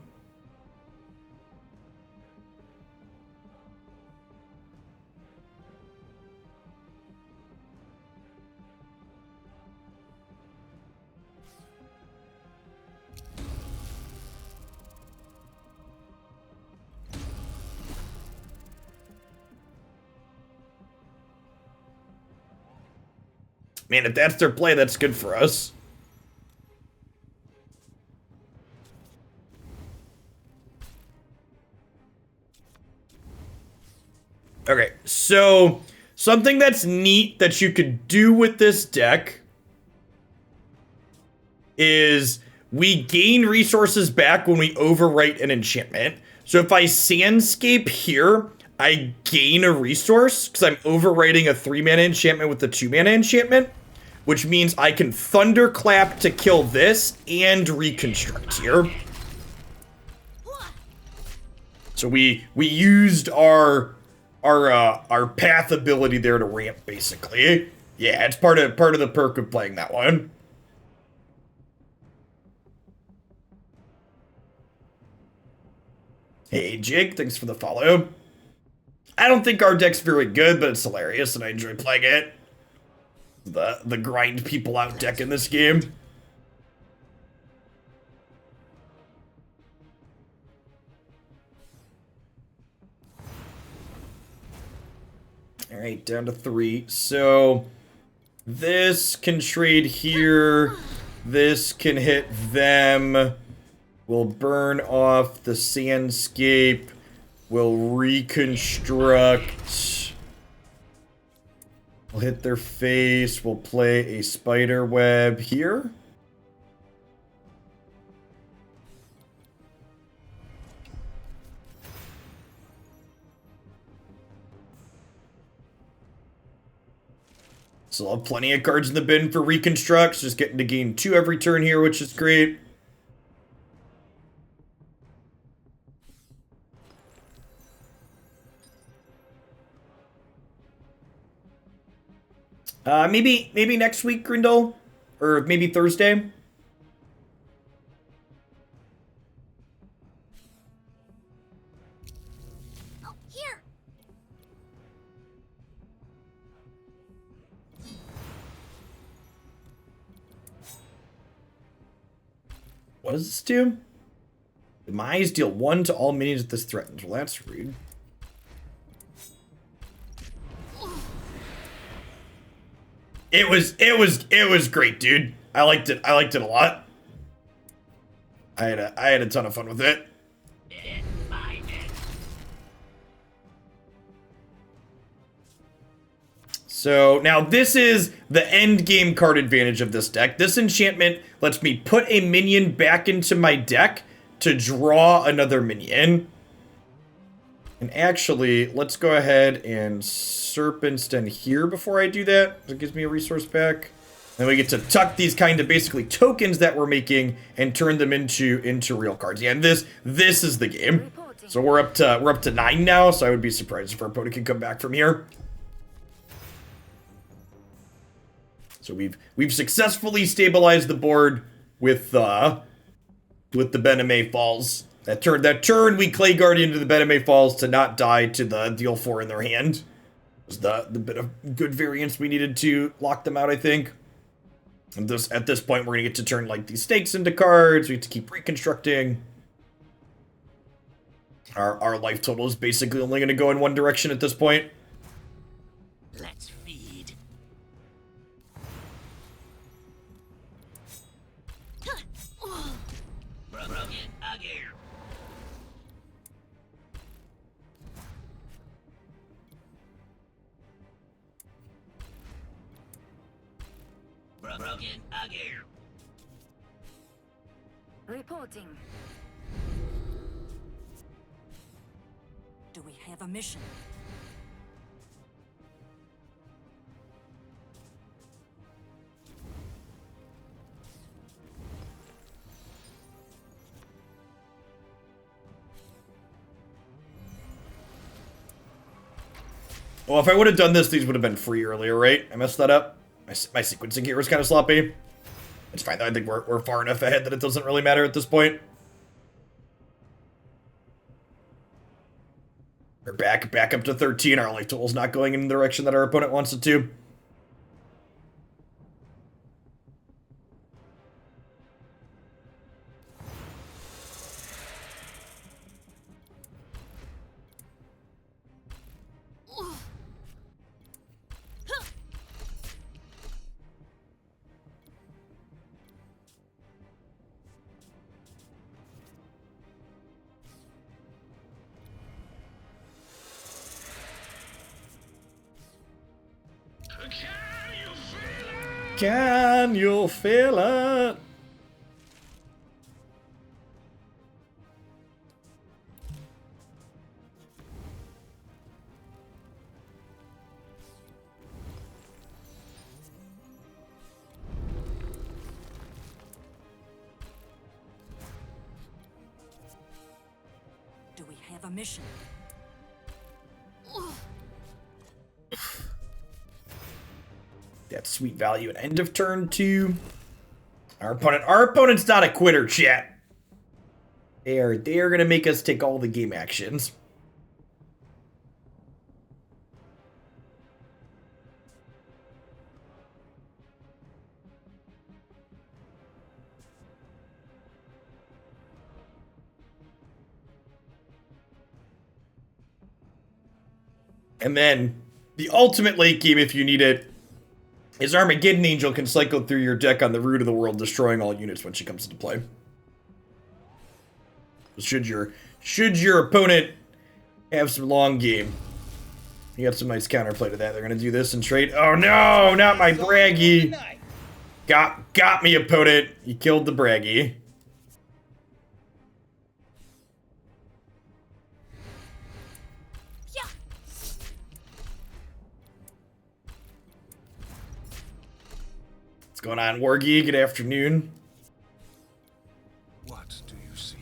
Man, if that's their play, that's good for us. Okay, so something that's neat that you could do with this deck is we gain resources back when we overwrite an enchantment. So if I Sandscape here, I gain a resource because I'm overwriting a 3-mana enchantment with a 2-mana enchantment, which means I can Thunderclap to kill this and reconstruct here. So we used our path ability there to ramp, basically. Yeah, it's part of the perk of playing that one. Hey Jake, thanks for the follow. I don't think our deck's very good, but it's hilarious and I enjoy playing it. The grind people out deck in this game. Alright, down to 3. So this can trade here. This can hit them. We'll burn off the Sandscape. We'll reconstruct. We'll hit their face. We'll play a spider web here. So I'll have plenty of cards in the bin for reconstructs. Just getting to gain 2 every turn here, which is great. Maybe next week, Grindel? Or maybe Thursday? Oh, here. What does this do? Demise deal 1 to all minions that this threatens. Well, that's rude. It was great, dude. I liked it a lot. I had a ton of fun with it. So now this is the end game card advantage of this deck. This enchantment lets me put a minion back into my deck to draw another minion. And actually, let's go ahead and Serpent's Den here before I do that. It gives me a resource back. Then we get to tuck these kind of basically tokens that we're making and turn them into real cards. Yeah, and this is the game. So we're up to 9 now, so I would be surprised if our opponent can come back from here. So we've successfully stabilized the board with the Bename Falls. That turn we Clay Guardian to the Bename Falls to not die to the deal 4 in their hand. Was the bit of good variance we needed to lock them out, I think. And at this point, we're gonna get to turn like these stakes into cards. We have to keep reconstructing. Our life total is basically only gonna go in one direction at this point. Let's feed. Broken again. Broken again. Reporting. Do we have a mission? Well, if I would have done this, these would have been free earlier, right? I messed that up. My sequencing here was kind of sloppy. It's fine, though. I think we're far enough ahead that it doesn't really matter at this point. We're back up to 13. Our life total's not going in the direction that our opponent wants it to. Can you feel it? Do we have a mission? That's sweet value at end of turn 2. Our opponent's not a quitter, chat. They are gonna make us take all the game actions. And then the ultimate late game, if you need it, is Armageddon Angel can cycle through your deck on the Root of the World, destroying all units when she comes into play. Should your opponent have some long game, you got some nice counterplay to that. They're gonna do this and trade. Oh no, not my Braggy. Got me, opponent. You killed the Braggy. What's going on, Wargy? Good afternoon. What do you seek?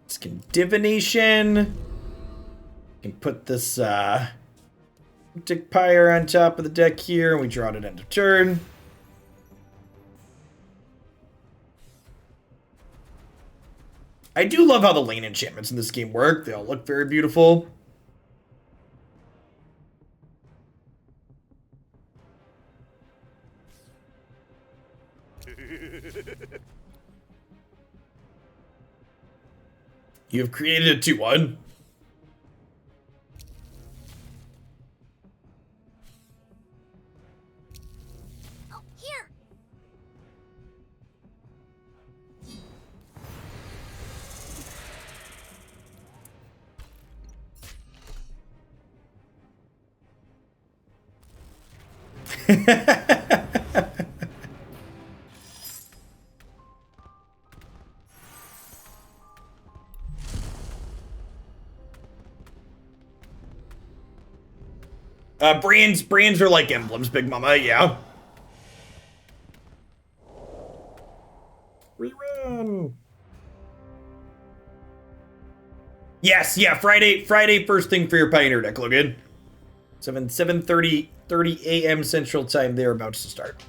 Let's can divination. Can put this Dick Pyre on top of the deck here, and we draw it at end of turn. I do love how the lane enchantments in this game work. They all look very beautiful. You have created a 2/1. Oh, here. Brands are like emblems, Big Mama, yeah. Rerun. Yes, yeah, Friday first thing for your Pioneer deck, Logan. 7:30 a.m. Central Time, they're about to start.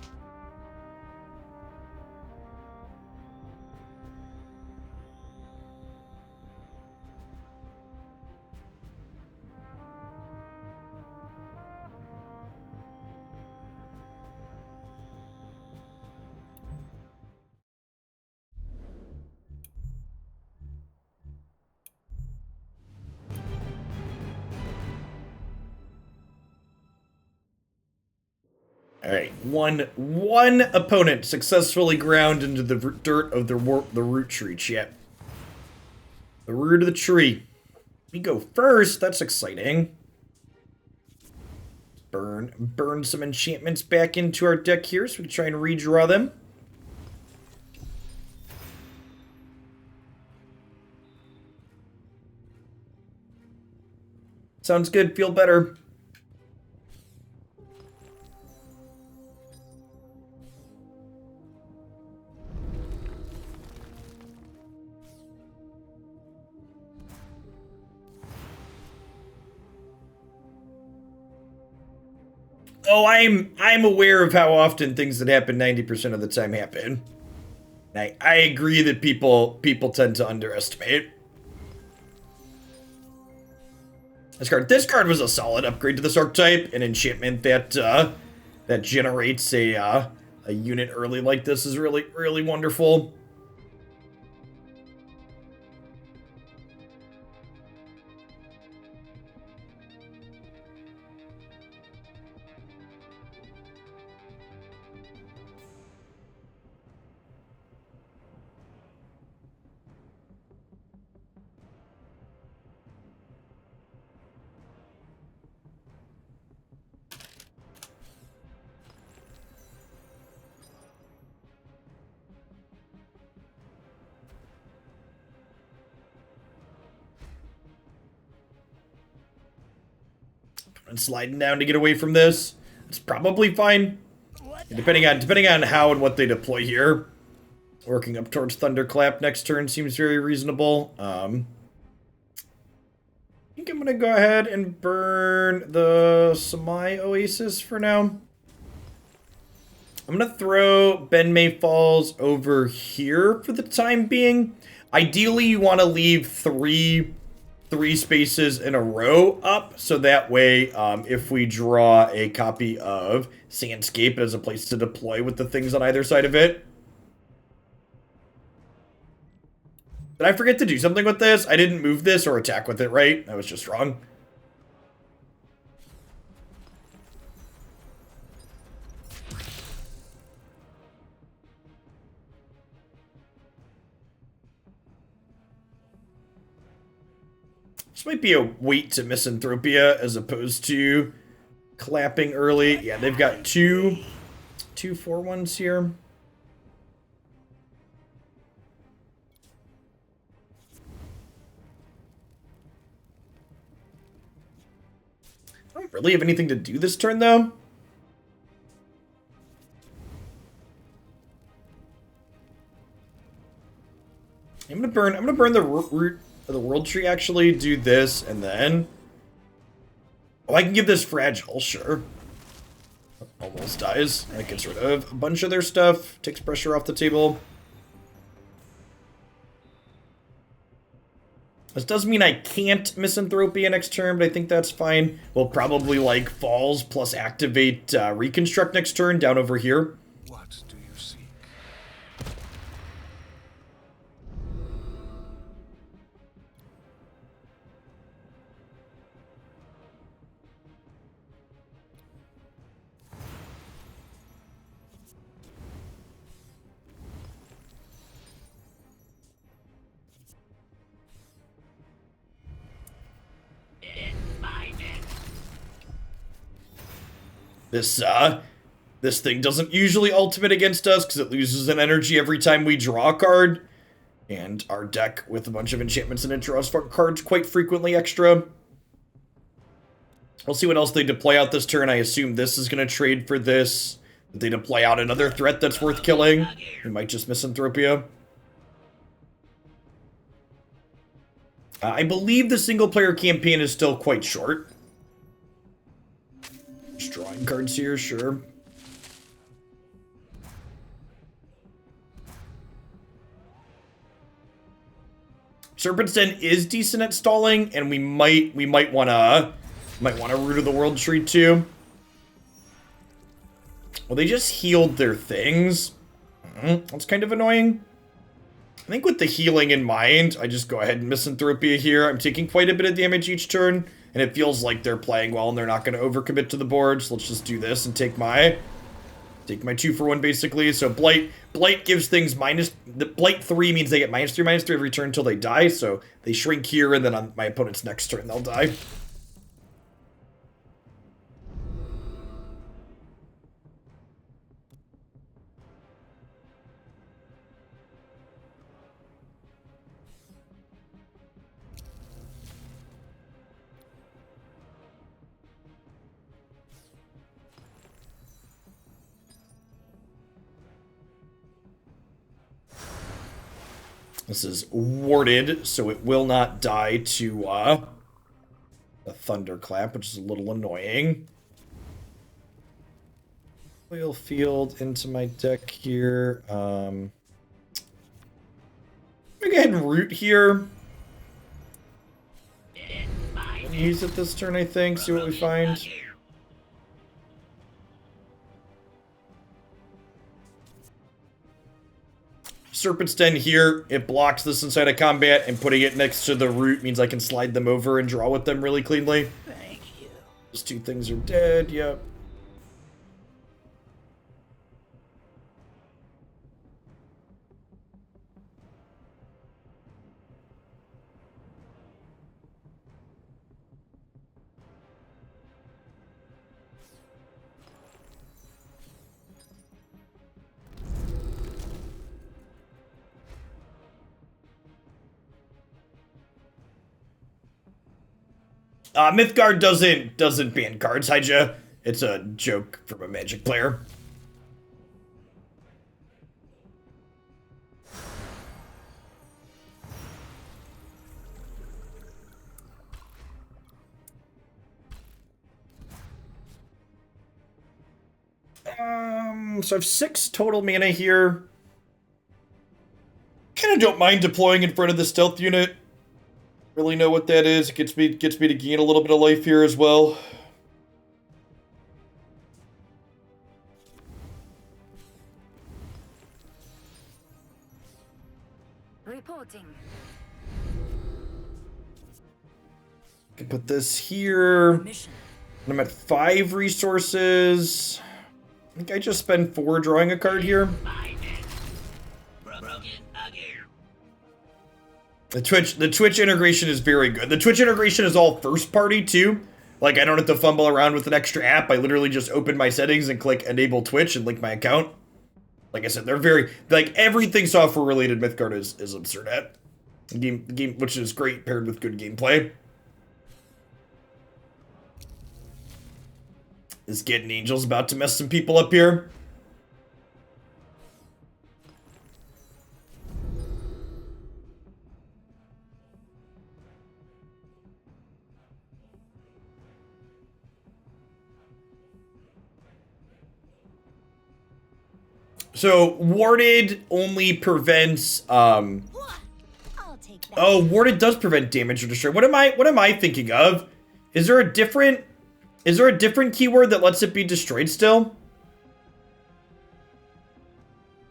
All right, one opponent successfully ground into the dirt of the root tree. Yet the root of the tree. We go first. That's exciting. Burn some enchantments back into our deck here, so we can try and redraw them. Sounds good. Feel better. Oh, I'm aware of how often things that happen 90% of the time happen. I agree that people tend to underestimate. This card was a solid upgrade to this archetype. An enchantment that that generates a unit early like this is really wonderful. And sliding down to get away from this. It's probably fine. Depending on how and what they deploy here. Working up towards Thunderclap next turn seems very reasonable. I think I'm gonna go ahead and burn the Samai Oasis for now. I'm gonna throw Ben May Falls over here for the time being. Ideally, you want to leave three spaces in a row up, so that way, if we draw a copy of Sandscape as a place to deploy with the things on either side of it. Did I forget to do something with this? I didn't move this or attack with it, right? I was just wrong. This might be a wait to Misanthropia as opposed to clapping early. Yeah, they've got two 4/1s here. I don't really have anything to do this turn though. I'm gonna burn the root of the world tree, actually. Do this and then, oh, I can give this fragile, sure. Almost dies. That gets rid of a bunch of their stuff. Takes pressure off the table. This does mean I can't Misanthropia next turn, but I think that's fine. We'll probably like Falls plus activate Reconstruct next turn down over here. What do you seek? This thing doesn't usually ultimate against us because it loses an energy every time we draw a card. And our deck with a bunch of enchantments in it draws cards quite frequently extra. We'll see what else they deploy out this turn. I assume this is going to trade for this. If they deploy out another threat that's worth killing, we might just Misanthropia. I believe the single-player campaign is still quite short. Just drawing cards here, sure. Serpent's Den is decent at stalling, and we might wanna Root of the World Tree too. Well, they just healed their things. That's kind of annoying. I think with the healing in mind, I just go ahead and Misanthropia here. I'm taking quite a bit of damage each turn, and it feels like they're playing well and they're not going to overcommit to the board. So let's just do this and take my 2-for-1 basically. So Blight gives things the Blight 3 means they get -3/-3 every turn until they die. So they shrink here, and then on my opponent's next turn they'll die. This is warded, so it will not die to a Thunderclap, which is a little annoying. Oil Field into my deck here. I'm gonna go ahead and root here. Use it this turn, I think. See what we find. Serpent's Den here, it blocks this inside of combat, and putting it next to the root means I can slide them over and draw with them really cleanly. Thank you. Those 2 things are dead, yep. Mythgard doesn't ban cards, Hyja. It's a joke from a Magic player. So I have 6 total mana here. Kind of don't mind deploying in front of the stealth unit. Really know what that is. It gets me to gain a little bit of life here as well. Reporting. Can put this here. Mission. I'm at 5 resources. I think I just spend 4 drawing a card here. The Twitch integration is very good. The Twitch integration is all first party too. Like, I don't have to fumble around with an extra app. I literally just open my settings and click enable Twitch and link my account. Like I said, they're very, like, everything software related Mythgard is absurd at. The game, which is great paired with good gameplay. This Getting Angel's about to mess some people up here. So, warded only prevents, I'll take that. oh, warded does prevent damage or destroy. What am I thinking of? Is there a different keyword that lets it be destroyed still?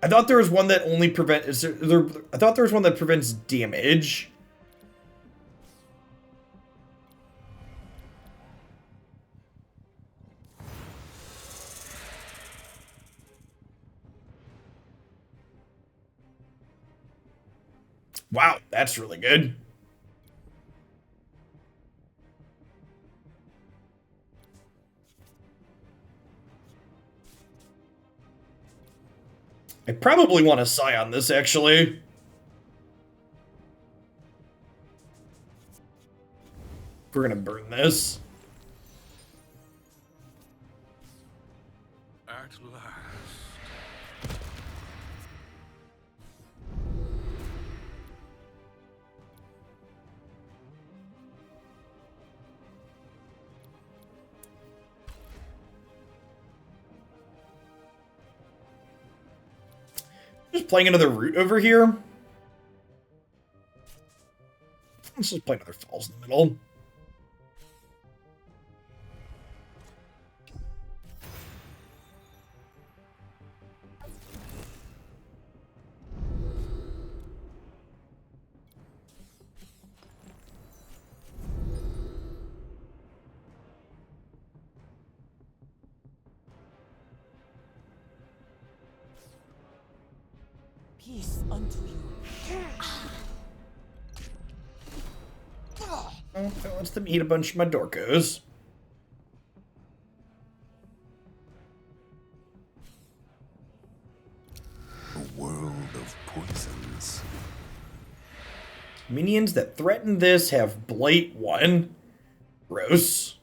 I thought there was one that only I thought there was one that prevents damage. Wow, that's really good. I probably want to Scion this, actually. We're gonna burn this. At last. Just playing another route over here. Let's just play another falls in the middle. Peace unto you. Oh, it wants them eat a bunch of my Dorkos. A world of poisons. Minions that threaten this have Blight 1. Gross.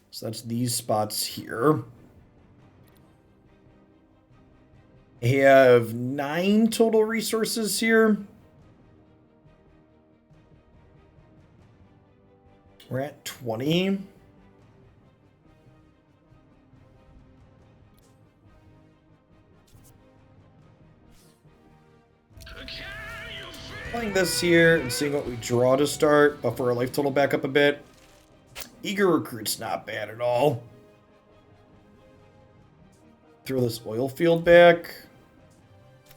So that's these spots here. I have 9 total resources here. We're at 20. Playing this here and seeing what we draw to start. Buffer our life total back up a bit. Eager Recruit's not bad at all. Throw this oil field back.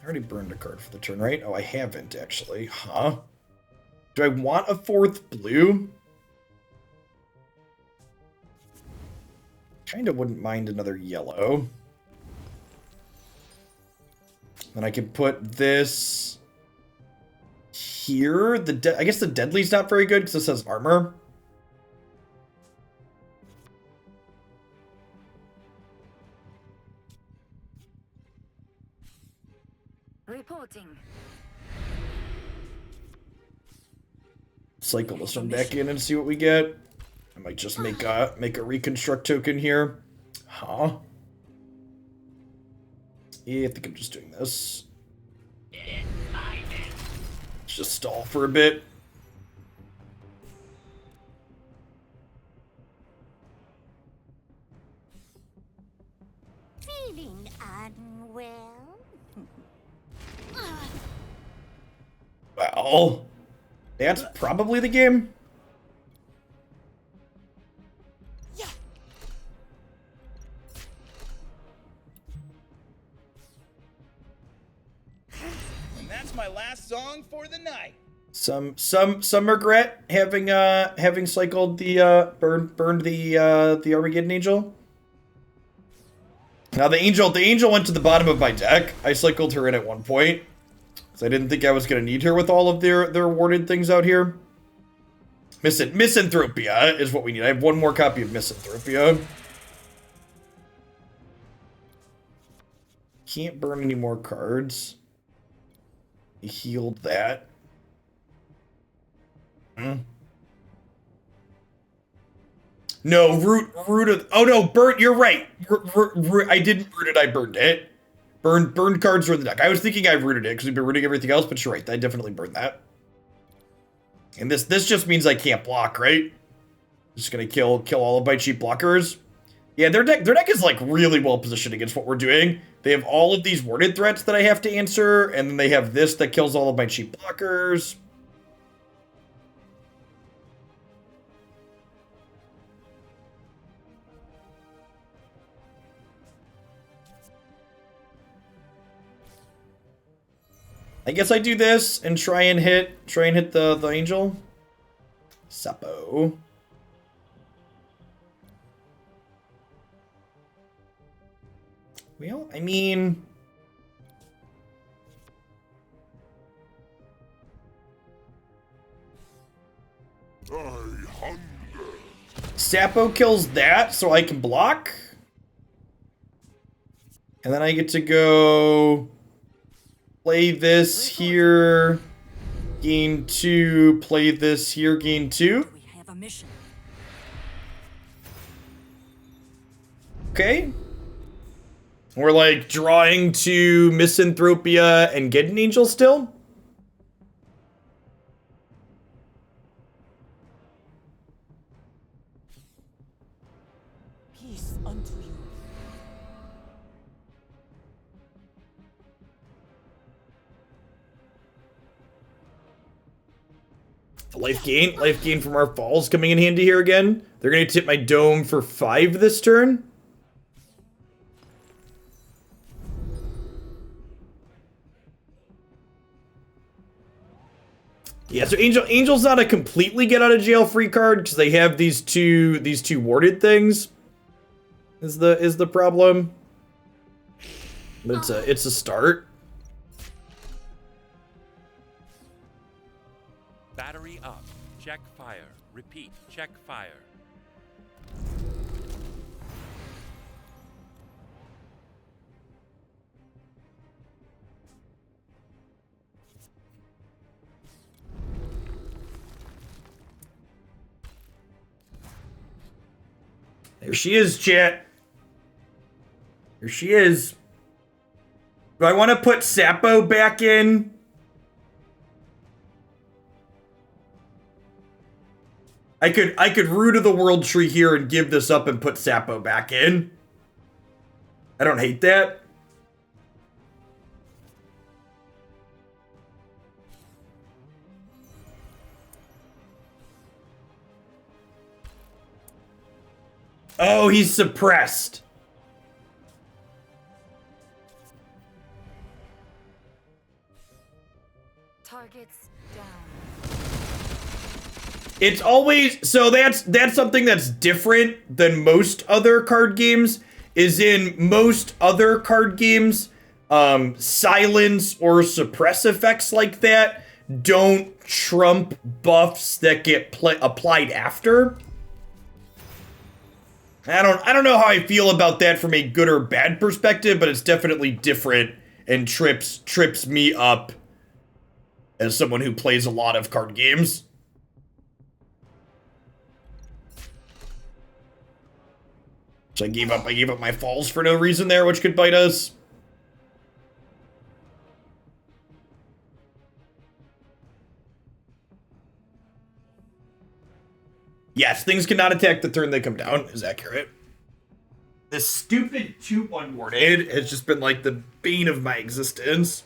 I already burned a card for the turn, right? Oh, I haven't, actually. Huh? Do I want a 4th blue? Kinda wouldn't mind another yellow. Then I can put this here. I guess the Deadly's not very good because this has armor. Reporting. Cycle this one back in and see what we get. I might just make a reconstruct token here. Huh? Yeah, I think I'm just doing this. Let's just stall for a bit. Feeling unwell? Well, that's probably the game. And that's my last song for the night. Some regret having cycled the burned the Armageddon Angel. Now the angel went to the bottom of my deck. I cycled her in at one point. So I didn't think I was going to need her with all of their awarded things out here. Misanthropia is what we need. I have one more copy of Misanthropia. Can't burn any more cards. He healed that. No, root of... Oh no, burnt, you're right. I didn't root it, I burned it. Burned cards were in the deck. I was thinking I rooted it because we've been rooting everything else, but you're right. I definitely burned that. And this just means I can't block, right? Just gonna kill all of my cheap blockers. Yeah, their deck is like really well positioned against what we're doing. They have all of these worded threats that I have to answer, and then they have this that kills all of my cheap blockers. I guess I do this and try and hit the angel. Sapo. Well, I mean, Sapo kills that, so I can block. And then I get to go play this here, gain 2, play this here, gain 2. We have a a mission. Okay. We're like drawing to Misanthropia and Guardian Angel still. Peace unto you. Life gain from our falls coming in handy here again. They're gonna tip my dome for 5 this turn. Yeah, so Angel's not a completely get out of jail free card because they have these two warded things. Is the problem? But it's a start. Battery up. Check fire. Repeat. Check fire. There she is, chat. Here she is. Do I want to put Sapo back in? I could Root of the World Tree here and give this up and put Sapo back in. I don't hate that. Oh, he's suppressed. Targets down. It's always so that's something that's different than most other card games. Is in most other card games, silence or suppress effects like that don't trump buffs that get applied after. I don't know how I feel about that from a good or bad perspective, but it's definitely different and trips me up as someone who plays a lot of card games. So I gave up my falls for no reason there, which could bite us. Yes, things cannot attack the turn they come down, is accurate. This stupid 2/1 warded has just been like the bane of my existence.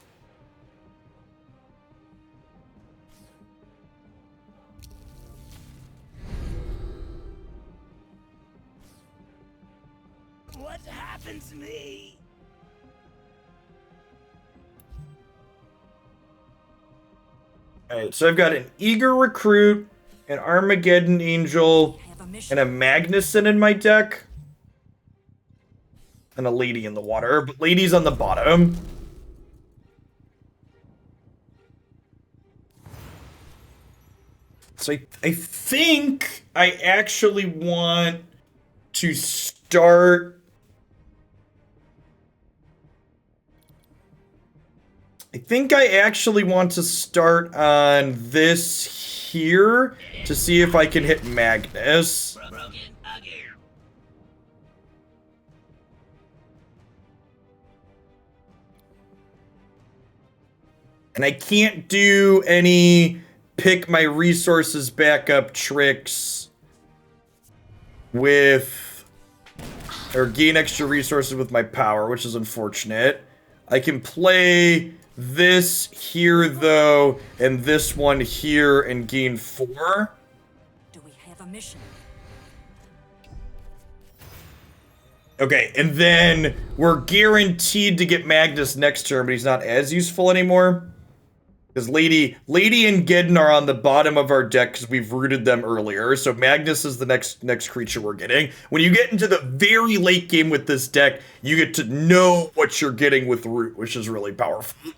What happened to me? Alright, so I've got an Eager Recruit, an Armageddon Angel, Have a mission. and a Magnuson in my deck. And a Lady in the water, but Lady's on the bottom. So I think I actually want to start... I think I actually want to start on this here to see if I can hit Magnus. Broken again. And I can't do any pick my resources back up tricks with, or gain extra resources with my power, which is unfortunate. I can play this here though, and this one here and gain 4. Do we have a mission? Okay, and then we're guaranteed to get Magnus next turn, but he's not as useful anymore. Because Lady and Geddon are on the bottom of our deck because we've rooted them earlier. So Magnus is the next creature we're getting. When you get into the very late game with this deck, you get to know what you're getting with root, which is really powerful.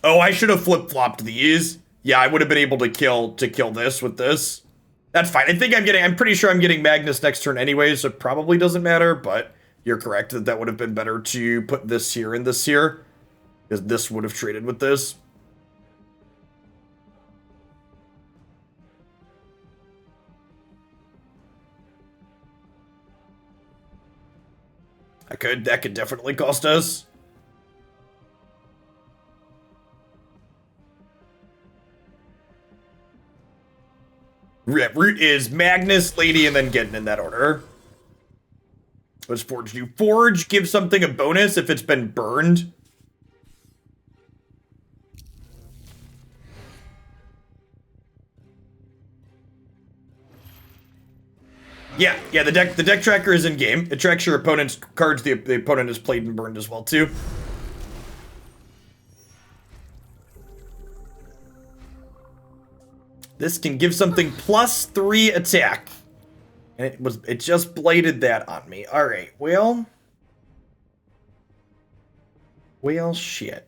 Oh, I should have flip-flopped these. Yeah, I would have been able to kill this with this. That's fine. I'm pretty sure I'm getting Magnus next turn anyway, so it probably doesn't matter, but you're correct that would have been better to put this here and this here, because this would have traded with this. That could definitely cost us. Root is Magnus, Lady, and then getting in that order. What does Forge do? Forge gives something a bonus if it's been burned. Yeah, the deck tracker is in game. It tracks your opponent's cards the opponent has played and burned as well too. This can give something +3 attack. And it just bladed that on me. Alright, well, shit.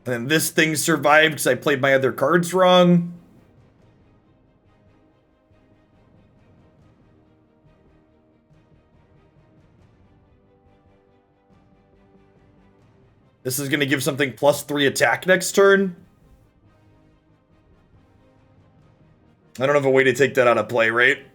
And then this thing survived because I played my other cards wrong. This is going to give something +3 attack next turn. I don't have a way to take that out of play, right?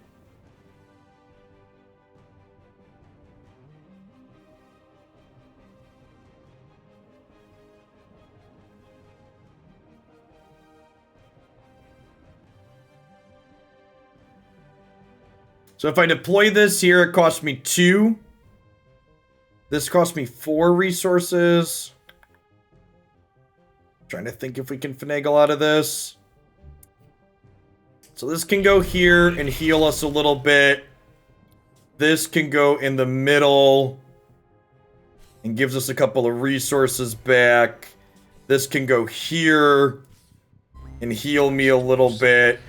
So if I deploy this here, it costs me 2. This costs me 4 resources. Trying to think if we can finagle out of this. So this can go here and heal us a little bit. This can go in the middle and gives us a couple of resources back. This can go here and heal me a little bit.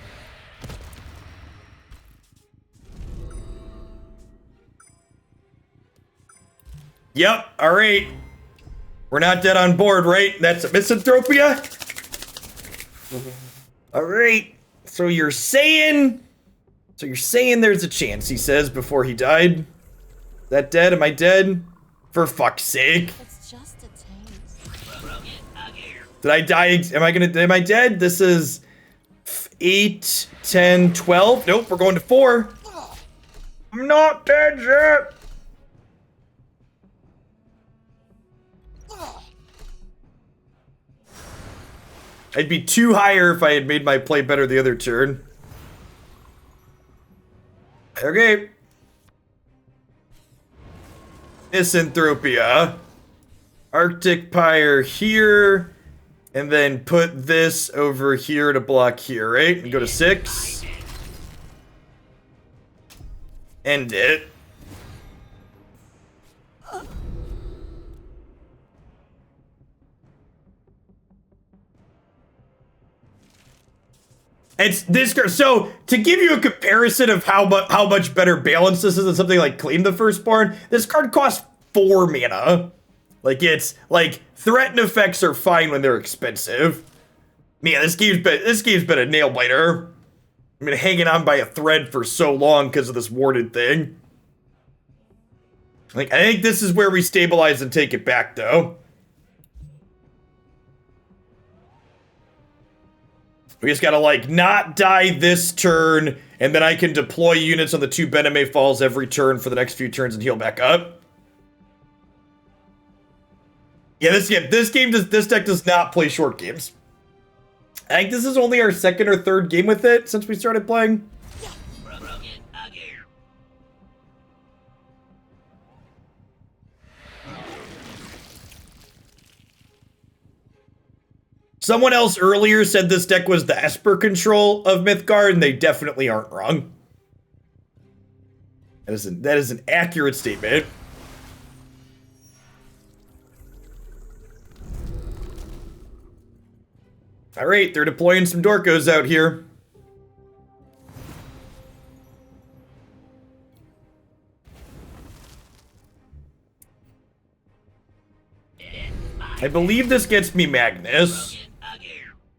Yep, alright. We're not dead on board, right? That's a misanthropia? Alright. So you're saying there's a chance, he says before he died. Is that dead? Am I dead? For fuck's sake. It's just a taste. Did I die? Am I dead? This is 8, 10, 12. Nope, we're going to 4. I'm not dead yet. I'd be 2 higher if I had made my play better the other turn. Okay. Misanthropia. Arctic Pyre here. And then put this over here to block here, right? And go to 6. End it. It's this. So to give you a comparison of how much better balanced this is than something like Claim the Firstborn, this card costs 4 mana. Like it's like threat and effects are fine when they're expensive. Man, this game's been a nail biter. I've been hanging on by a thread for so long because of this warded thing. Like I think this is where we stabilize and take it back though. We just gotta, like, not die this turn, and then I can deploy units on the 2 Bename Falls every turn for the next few turns and heal back up. Yeah, this deck does not play short games. I think this is only our 2nd or 3rd game with it since we started playing. Someone else earlier said this deck was the Esper control of Mythgard, and they definitely aren't wrong. That is an accurate statement. Alright, they're deploying some Dorkos out here. I believe this gets me Magnus.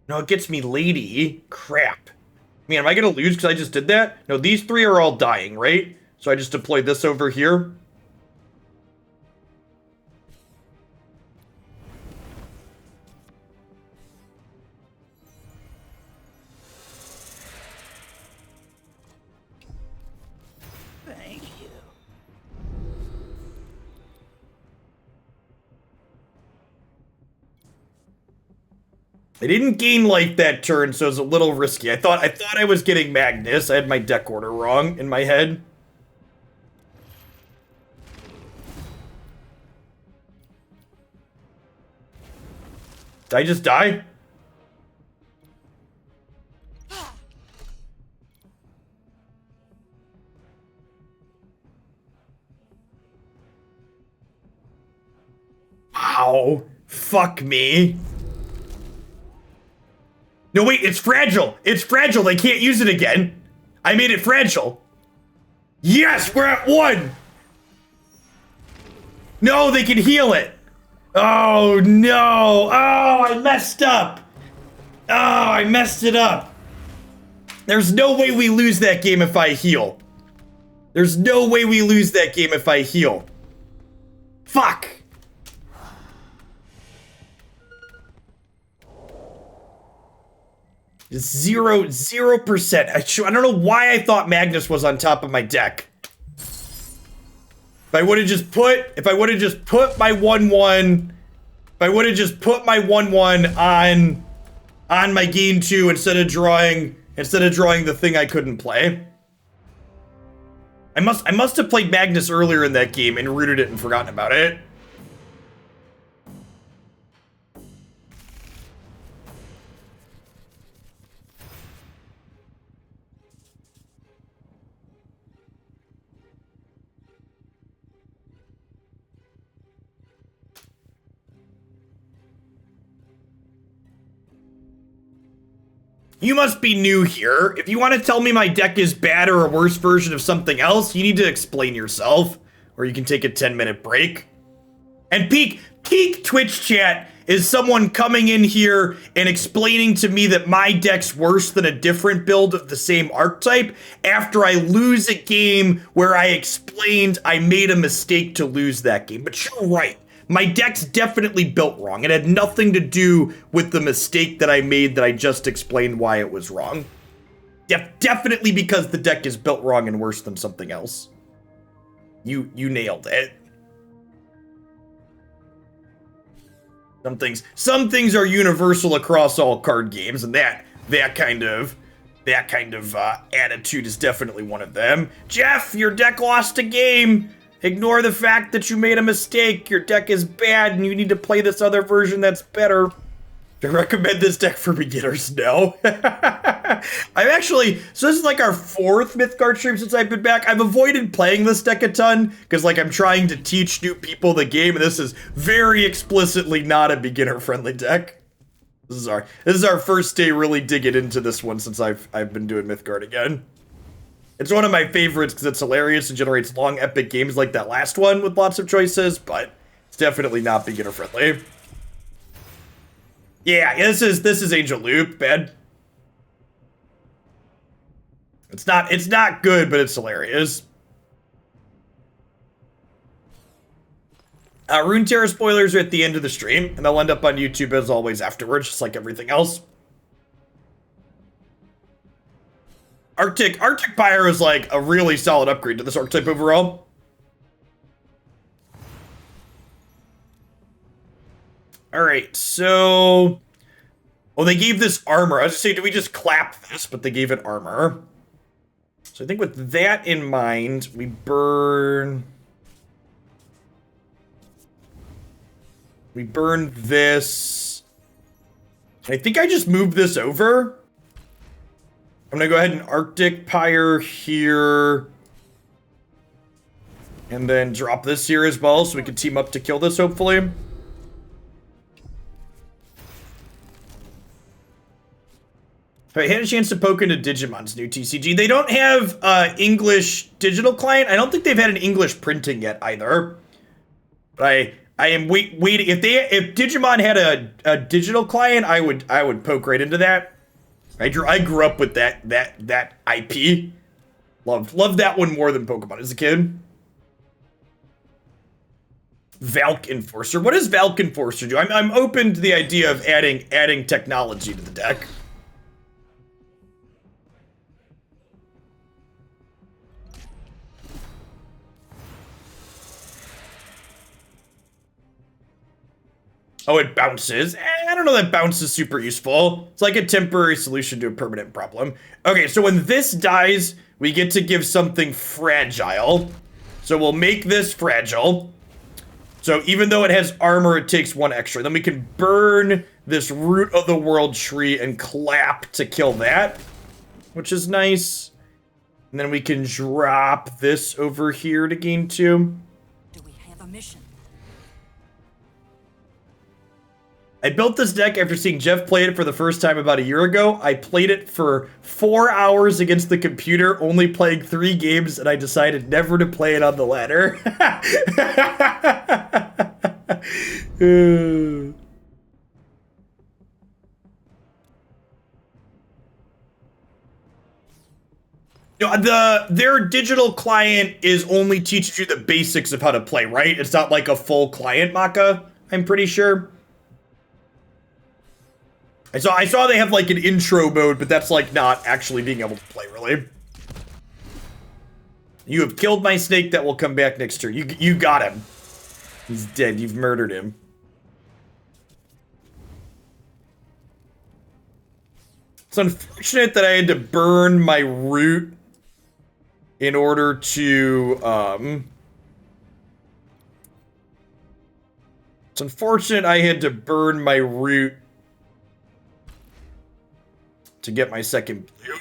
No, it gets me Lady. Crap. Man, am I gonna lose because I just did that? No, these 3 are all dying, right? So I just deployed this over here. I didn't gain life that turn, so it was a little risky. I thought I was getting Magnus. I had my deck order wrong in my head. Did I just die? Ow. Fuck me. No, wait, it's fragile. It's fragile. They can't use it again. I made it fragile. Yes, we're at 1. No, they can heal it. Oh, no. Oh, I messed up. Oh, I messed it up. There's no way we lose that game if I heal. There's no way we lose that game if I heal. Fuck. Zero percent. I don't know why I thought Magnus was on top of my deck. If I would have just put my 1/1, if I would have just put my 1/1 on my gain 2 instead of drawing the thing I couldn't play. I must have played Magnus earlier in that game and rooted it and forgotten about it. You must be new here. If you want to tell me my deck is bad or a worse version of something else, you need to explain yourself. Or you can take a 10-minute break. And peak Twitch chat is someone coming in here and explaining to me that my deck's worse than a different build of the same archetype after I lose a game where I explained I made a mistake to lose that game. But you're right. My deck's definitely built wrong. It had nothing to do with the mistake that I made that I just explained why it was wrong. Definitely because the deck is built wrong and worse than something else. You nailed it. Some things are universal across all card games, and that kind of attitude is definitely one of them. Jeff, your deck lost a game. Ignore the fact that you made a mistake. Your deck is bad and you need to play this other version that's better. Do I recommend this deck for beginners? No. so this is like our 4th Mythgard stream since I've been back. I've avoided playing this deck a ton because like I'm trying to teach new people the game, and this is very explicitly not a beginner-friendly deck. This is our first day really digging into this one since I've been doing Mythgard again. It's one of my favorites because it's hilarious and generates long, epic games like that last one with lots of choices, but it's definitely not beginner-friendly. Yeah, this is Angel Loop, bad. It's not good, but it's hilarious. Runeterra spoilers are at the end of the stream, and they'll end up on YouTube as always afterwards, just like everything else. Arctic Pyre is like a really solid upgrade to this archetype overall. Alright, so... Oh, they gave this armor. I was gonna say, do we just clap this? But they gave it armor. So I think with that in mind, we burn... We burn this. I think I just moved this over. I'm gonna go ahead and Arctic Pyre here. And then drop this here as well, so we can team up to kill this, hopefully. I had a chance to poke into Digimon's new TCG. They don't have English digital client. I don't think they've had an English printing yet either. But I am waiting. If Digimon had a digital client, I would poke right into that. I grew up with that IP. Loved that one more than Pokemon as a kid. Valk Enforcer. What does Valk Enforcer do? I'm open to the idea of adding technology to the deck. Oh, it bounces. I don't know that bounce is super useful. It's like a temporary solution to a permanent problem. Okay, so when this dies, we get to give something fragile. So we'll make this fragile. So even though it has armor, it takes 1 extra. Then we can burn this root of the world tree and clap to kill that, which is nice. And then we can drop this over here to gain 2. Do we have a mission? I built this deck after seeing Jeff play it for the first time about a year ago. I played it for 4 hours against the computer, only playing 3 games, and I decided never to play it on the ladder. Their digital client is only teaching you the basics of how to play, right? It's not like a full client, Maka, I'm pretty sure. I saw they have like an intro mode, but that's like not actually being able to play, really. You have killed my snake that will come back next turn. You got him. He's dead. You've murdered him. It's unfortunate that I had to burn my root in order to, It's unfortunate I had to burn my root to get my second blue.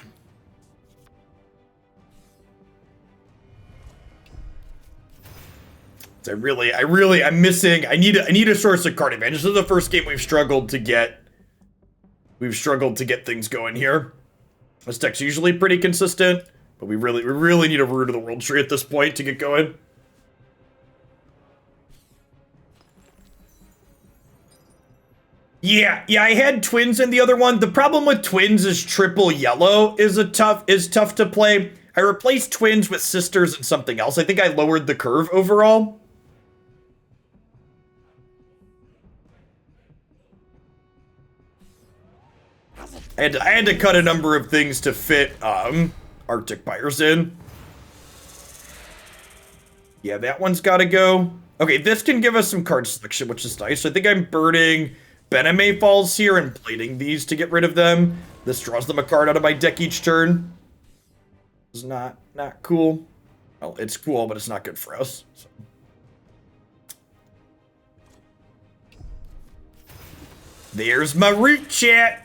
So I'm missing. I need a source of card advantage. This is the first game we've struggled to get things going here. This deck's usually pretty consistent, but we really need a root of the world tree at this point to get going. Yeah, I had twins in the other one. The problem with twins is triple yellow is tough to play. I replaced twins with sisters and something else. I think I lowered the curve overall. I had to cut a number of things to fit Arctic Pyres in. Yeah, that one's got to go. Okay, this can give us some card selection, which is nice. I think I'm burning Bename Falls here and plating these to get rid of them. This draws them a card out of my deck each turn. It's not cool. Well, it's cool, but it's not good for us. So. There's my root, chat.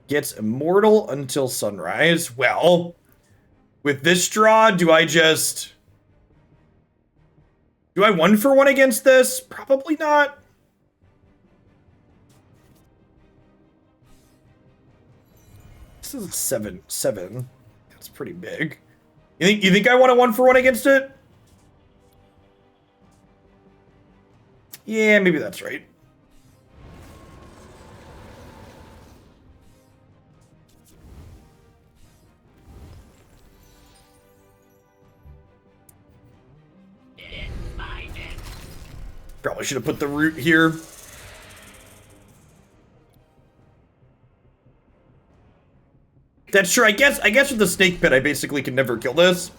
Gets immortal until sunrise. Well, with this draw, do I 1-for-1 against this? Probably not. This is 7. That's pretty big. You think I want a 1-for-1 against it? Yeah, maybe that's right. Probably should have put the root here. That's true. I guess with the snake pit, I basically can never kill this.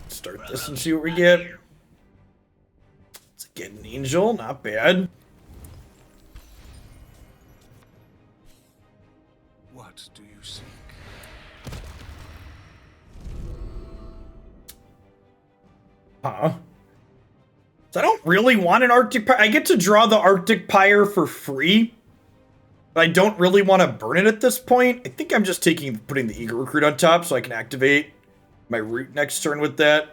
Start this and see what we get. Let's get an angel, not bad. What do you seek? Huh. So I don't really want an Arctic Pyre. I get to draw the Arctic Pyre for free, but I don't really want to burn it at this point. I think I'm just putting the Eager Recruit on top so I can activate my root next turn with that.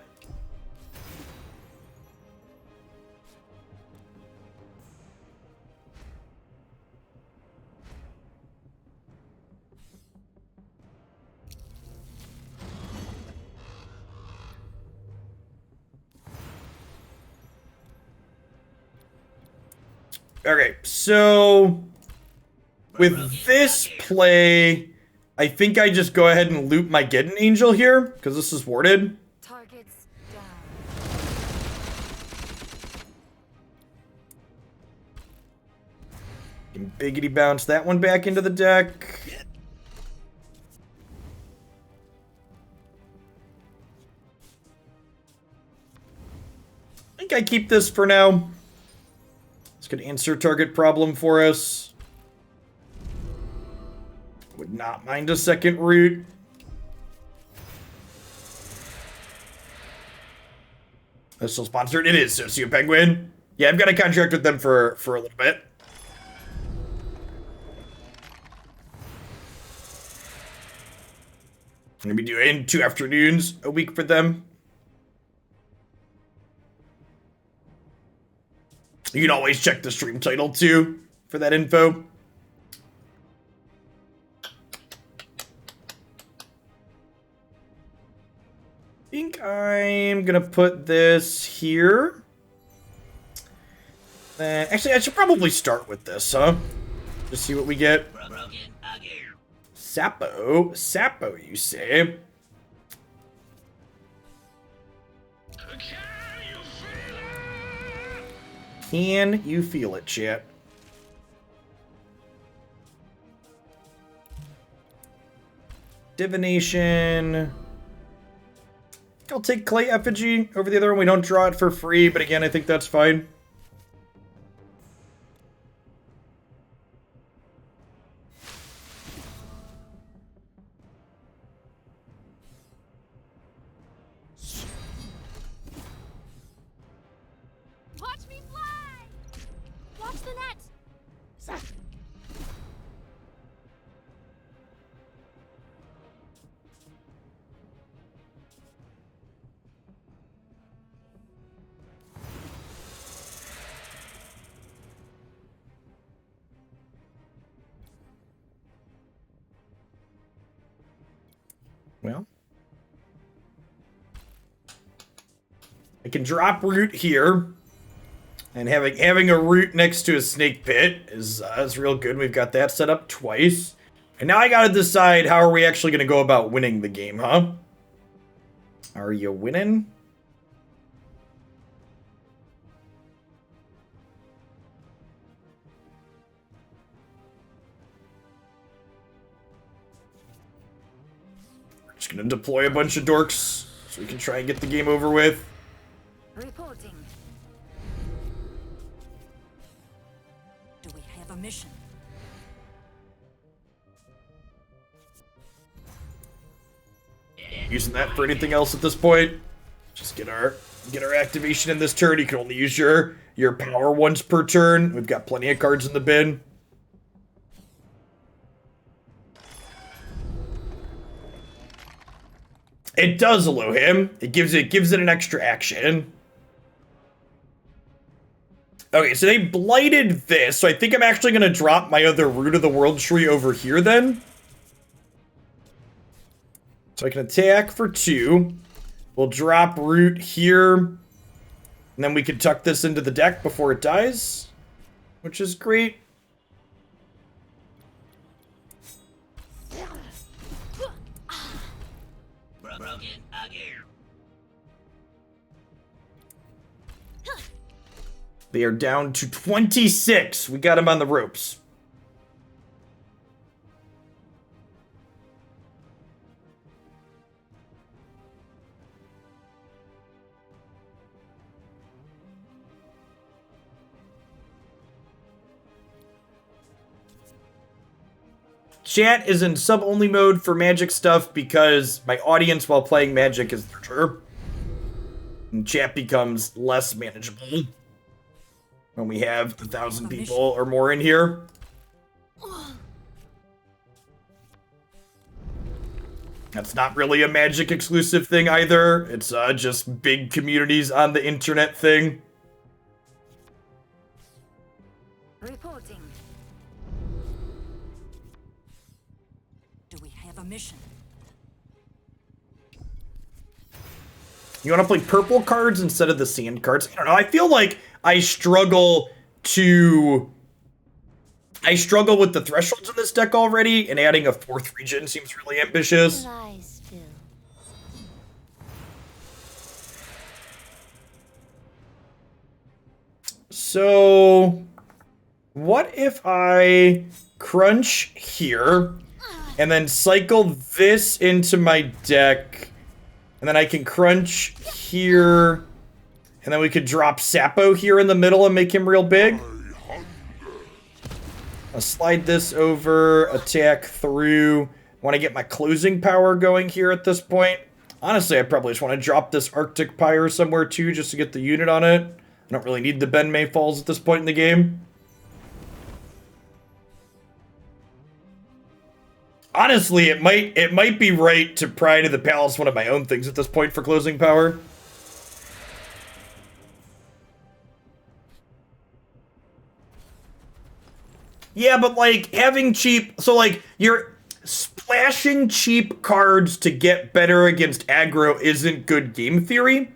Okay, so with this play, I think I just go ahead and loop my Geddon Angel here, because this is warded. Targets down. Can biggity bounce that one back into the deck. I think I keep this for now. This could answer target problem for us. Would not mind a second route. That's still sponsored. It is Socio Penguin. Yeah, I've got a contract with them for a little bit. I'm gonna be doing 2 afternoons a week for them. You can always check the stream title too for that info. I think I'm gonna put this here. Actually, I should probably start with this, huh? Just see what we get. Sapo, you say? Can you feel it, chat? Divination. I'll take Clay Effigy over the other one. We don't draw it for free, but again, I think that's fine. Watch me fly! Watch the net! Well, I can drop root here, and having a root next to a snake pit is real good. We've got that set up twice, and now I gotta decide how are we actually gonna go about winning the game, huh? Are you winning? Just gonna deploy a bunch of dorks so we can try and get the game over with. Reporting. Do we have a mission? Using that for anything else at this point. Just get our activation in this turn. You can only use your power once per turn. We've got plenty of cards in the bin. It does allow him. It gives it an extra action. Okay, so they blighted this, so I think I'm actually gonna drop my other Root of the World Tree over here then. So I can attack for 2. We'll drop Root here. And then we can tuck this into the deck before it dies. Which is great. They are down to 26. We got him on the ropes. Chat is in sub-only mode for Magic stuff because my audience while playing Magic is larger. And chat becomes less manageable when we have 1,000 people or more in here. That's not really a Magic exclusive thing either. It's just big communities on the internet thing. Reporting. Do we have a mission? You want to play purple cards instead of the sand cards? I don't know. I feel like I struggle to... I struggle with the thresholds in this deck already, and adding a 4th region seems really ambitious. Lie still. So, what if I crunch here, and then cycle this into my deck, and then I can crunch here, and then we could drop Sapo here in the middle and make him real big? I'll slide this over, attack through. Want to get my closing power going here at this point. Honestly, I probably just want to drop this Arctic Pyre somewhere too, just to get the unit on it. I don't really need the Ben May Falls at this point in the game. Honestly, it might be right to pry to the palace one of my own things at this point for closing power. Yeah, but like having cheap, so like you're splashing cheap cards to get better against aggro isn't good game theory,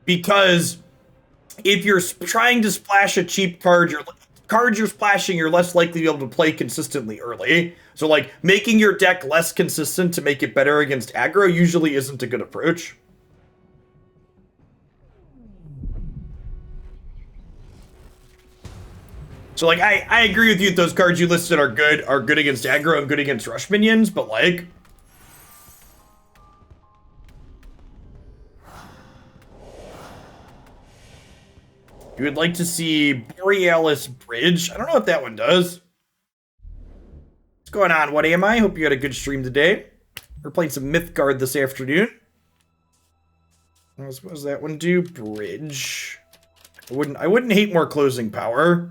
because if you're trying to splash a cheap card, cards you're splashing, you're less likely to be able to play consistently early. So like making your deck less consistent to make it better against aggro usually isn't a good approach. So like I agree with you that those cards you listed are good against aggro and good against rush minions, but like you would like to see Borealis Bridge. I don't know what that one does. What's going on? What am I? Hope you had a good stream today. We're playing some Mythgard this afternoon. What does that one do? Bridge. I wouldn't hate more closing power.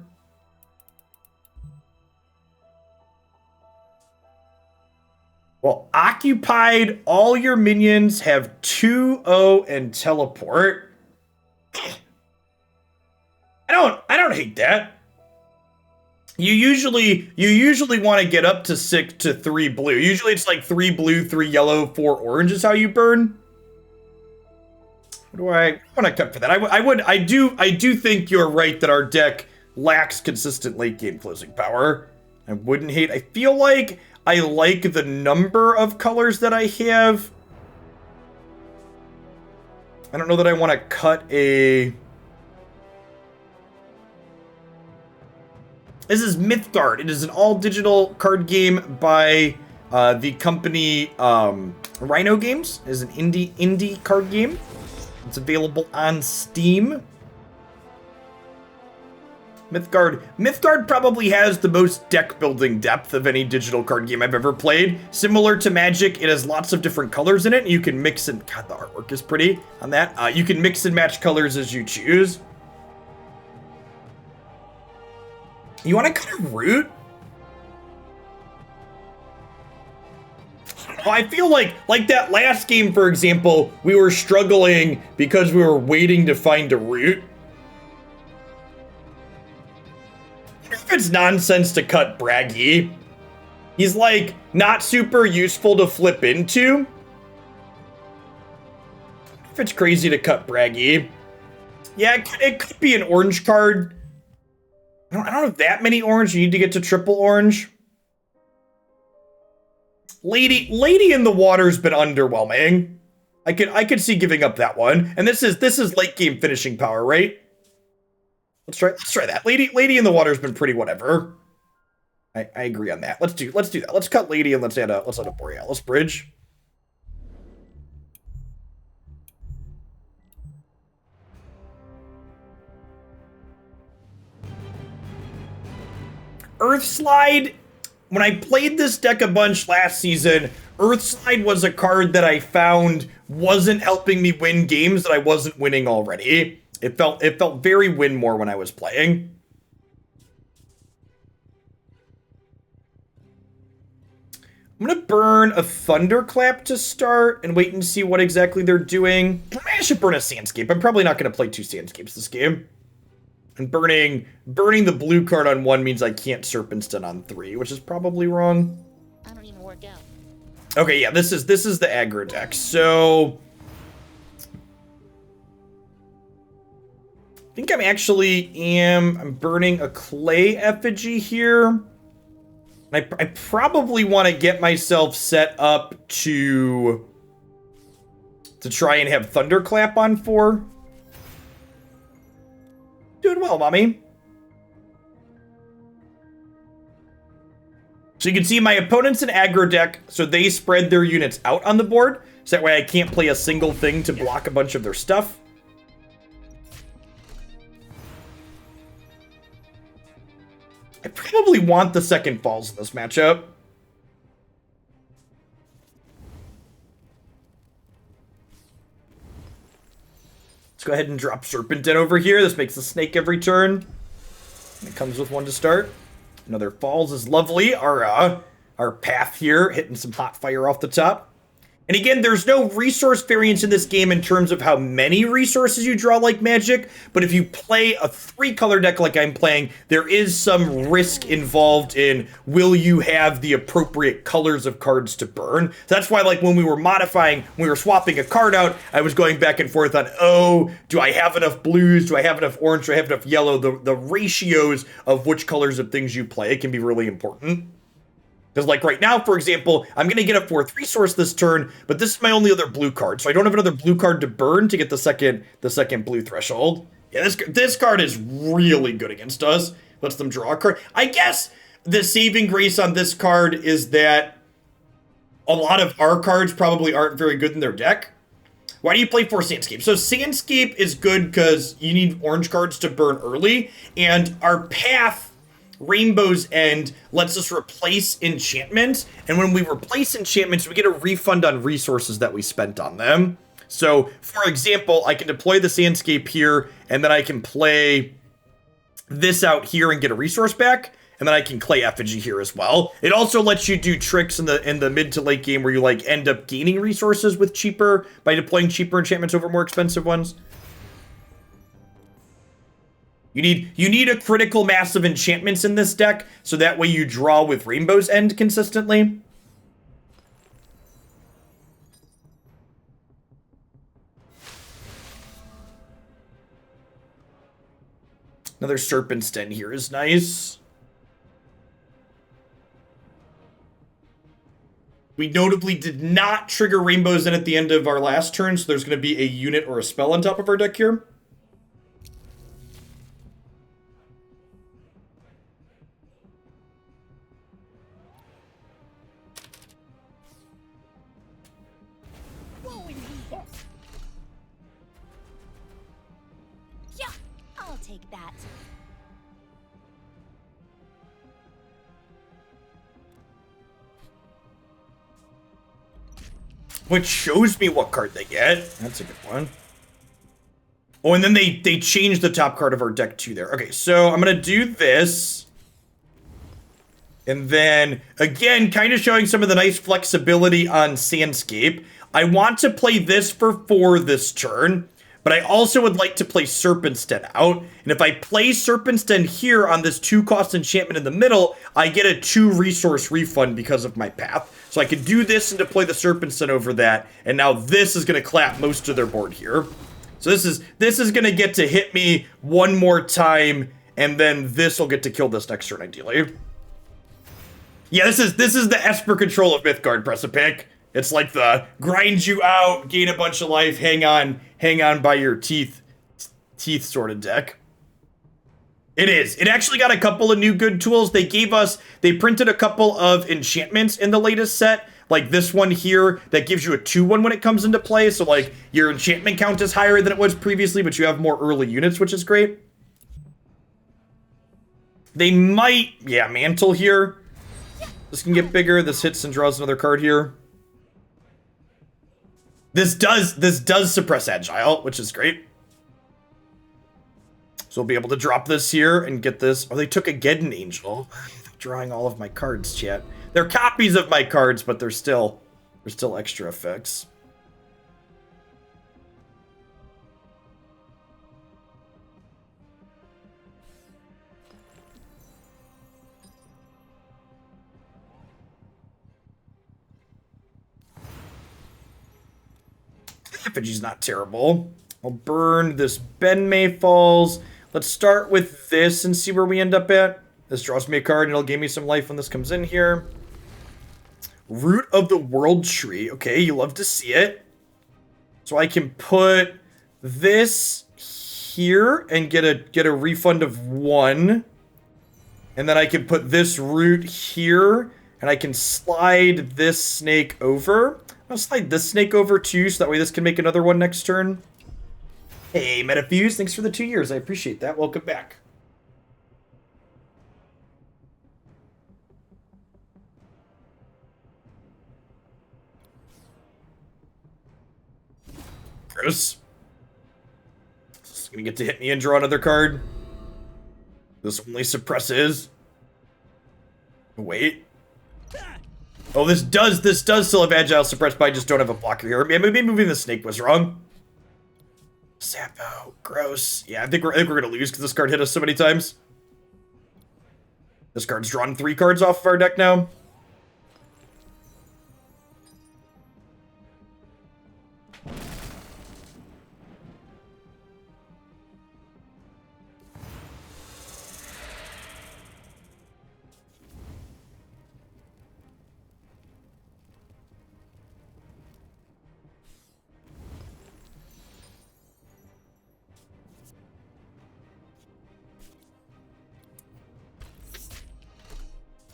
Well, occupied, all your minions have 2-0 and teleport. I don't hate that. You usually want to get up to 6 to 3 blue. Usually it's like 3 blue, 3 yellow, 4 orange is how you burn. What do I want to cut for that? I do think you're right that our deck lacks consistent late game closing power. I wouldn't hate. I feel like I like the number of colors that I have. I don't know that I want to cut a... This is Mythgard. It is an all-digital card game by the company Rhino Games. It is an indie card game. It's available on Steam. Mythgard probably has the most deck building depth of any digital card game I've ever played. Similar to Magic, it has lots of different colors in it. You can mix and... God, the artwork is pretty on that. You can mix and match colors as you choose. You want to cut a root? I feel like that last game, for example, we were struggling because we were waiting to find a root. If it's nonsense to cut Braggy. He's like not super useful to flip into. If it's crazy to cut Braggy. Yeah, it could be an orange card. I don't have that many orange. You need to get to triple orange. Lady in the Water's been underwhelming. I could see giving up that one. And this is late game finishing power, right? Let's try that. Lady in the Water's been pretty whatever. I agree on that. Let's do that. Let's cut Lady and let's add a Borealis Bridge. Earthslide, when I played this deck a bunch last season, Earthslide was a card that I found wasn't helping me win games that I wasn't winning already. It felt very win more when I was playing. I'm gonna burn a Thunderclap to start and wait and see what exactly they're doing. Maybe I should burn a Sandscape. I'm probably not gonna play 2 Sandscapes this game. And burning the blue card on 1 means I can't Serpent Stun on 3, which is probably wrong. I don't even work out. Okay, yeah, this is the aggro deck. So I think I'm burning a clay effigy here. I probably want to get myself set up to try and have Thunderclap on 4. Doing well, mommy. So you can see my opponent's an aggro deck, so they spread their units out on the board, so that way I can't play a single thing to block a bunch of their stuff. I probably want the second falls in this matchup. Let's go ahead and drop Serpentin over here. This makes the snake every turn. And it comes with 1 to start. Another falls is lovely. Our path here, hitting some hot fire off the top. And again, there's no resource variance in this game in terms of how many resources you draw like Magic, but if you play a 3-color deck like I'm playing, there is some risk involved in will you have the appropriate colors of cards to burn. So that's why, like, when we were modifying, when we were swapping a card out, I was going back and forth on, oh, do I have enough blues? Do I have enough orange? Do I have enough yellow? The ratios of which colors of things you play can be really important. Because, like, right now, for example, I'm going to get a 4th resource this turn, but this is my only other blue card, so I don't have another blue card to burn to get the second blue threshold. Yeah, this card is really good against us. Lets them draw a card. I guess the saving grace on this card is that a lot of our cards probably aren't very good in their deck. Why do you play 4 Sandscape? So Sandscape is good because you need orange cards to burn early, and our path, Rainbow's End, lets us replace enchantments, and when we replace enchantments, we get a refund on resources that we spent on them. So, for example, I can deploy the Sandscape here, and then I can play this out here and get a resource back, and then I can clay Effigy here as well. It also lets you do tricks in the mid to late game where you, like, end up gaining resources with cheaper, by deploying cheaper enchantments over more expensive ones. You need a critical mass of enchantments in this deck, so that way you draw with Rainbow's End consistently. Another Serpent's Den here is nice. We notably did not trigger Rainbow's End at the end of our last turn, so there's going to be a unit or a spell on top of our deck here. I'll take that. Which shows me what card they get. That's a good one. Oh, and then they changed the top card of our deck too there. Okay, so I'm going to do this. And then, again, kind of showing some of the nice flexibility on Sandscape. I want to play this for 4 this turn, but I also would like to play Serpent's Den out. And if I play Serpent's Den here on this 2-cost enchantment in the middle, I get a 2-resource refund because of my path. So I could do this and deploy the Serpent's Den over that, and now this is going to clap most of their board here. So this is going to get to hit me one more time, and then this will get to kill this next turn, ideally. Yeah, this is the Esper control of Mythgard, press a pick. It's like the grind you out, gain a bunch of life, hang on by your teeth sort of deck. It is. It actually got a couple of new good tools. They printed a couple of enchantments in the latest set, like this one here that gives you a 2/1 when it comes into play. So like your enchantment count is higher than it was previously, but you have more early units, which is great. They might, yeah, mantle here. This can get bigger. This hits and draws another card here. This does suppress Agile, which is great. So we'll be able to drop this here and get this. Oh, they took a Geddon Angel. Drawing all of my cards, chat. They're copies of my cards, but they're still extra effects. Effigy's not terrible. I'll burn this Benmay Falls. Let's start with this and see where we end up at. This draws me a card and it'll give me some life when this comes in here. Root of the World Tree. Okay, you love to see it. So I can put this here and get a refund of 1. And then I can put this root here and I can slide this snake over. I'll slide this snake over too, so that way this can make another one next turn. Hey, Metafuse, thanks for the 2 years. I appreciate that. Welcome back. Gross. This is gonna get to hit me and draw another card. This only suppresses. Wait. Oh, this does still have Agile suppressed, but I just don't have a blocker here. Maybe moving the snake was wrong. Sapo, gross. Yeah, I think we're gonna lose because this card hit us so many times. This card's drawn 3 cards off of our deck now.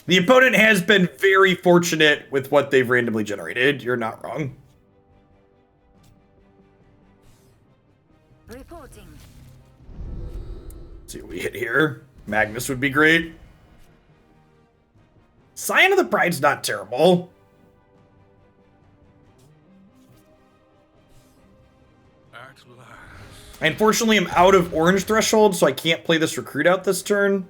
The opponent has been very fortunate with what they've randomly generated. You're not wrong. Reporting. Let's see what we hit here. Magnus would be great. Scion of the Pride's not terrible. At last. I unfortunately am out of orange threshold, so I can't play this recruit out this turn.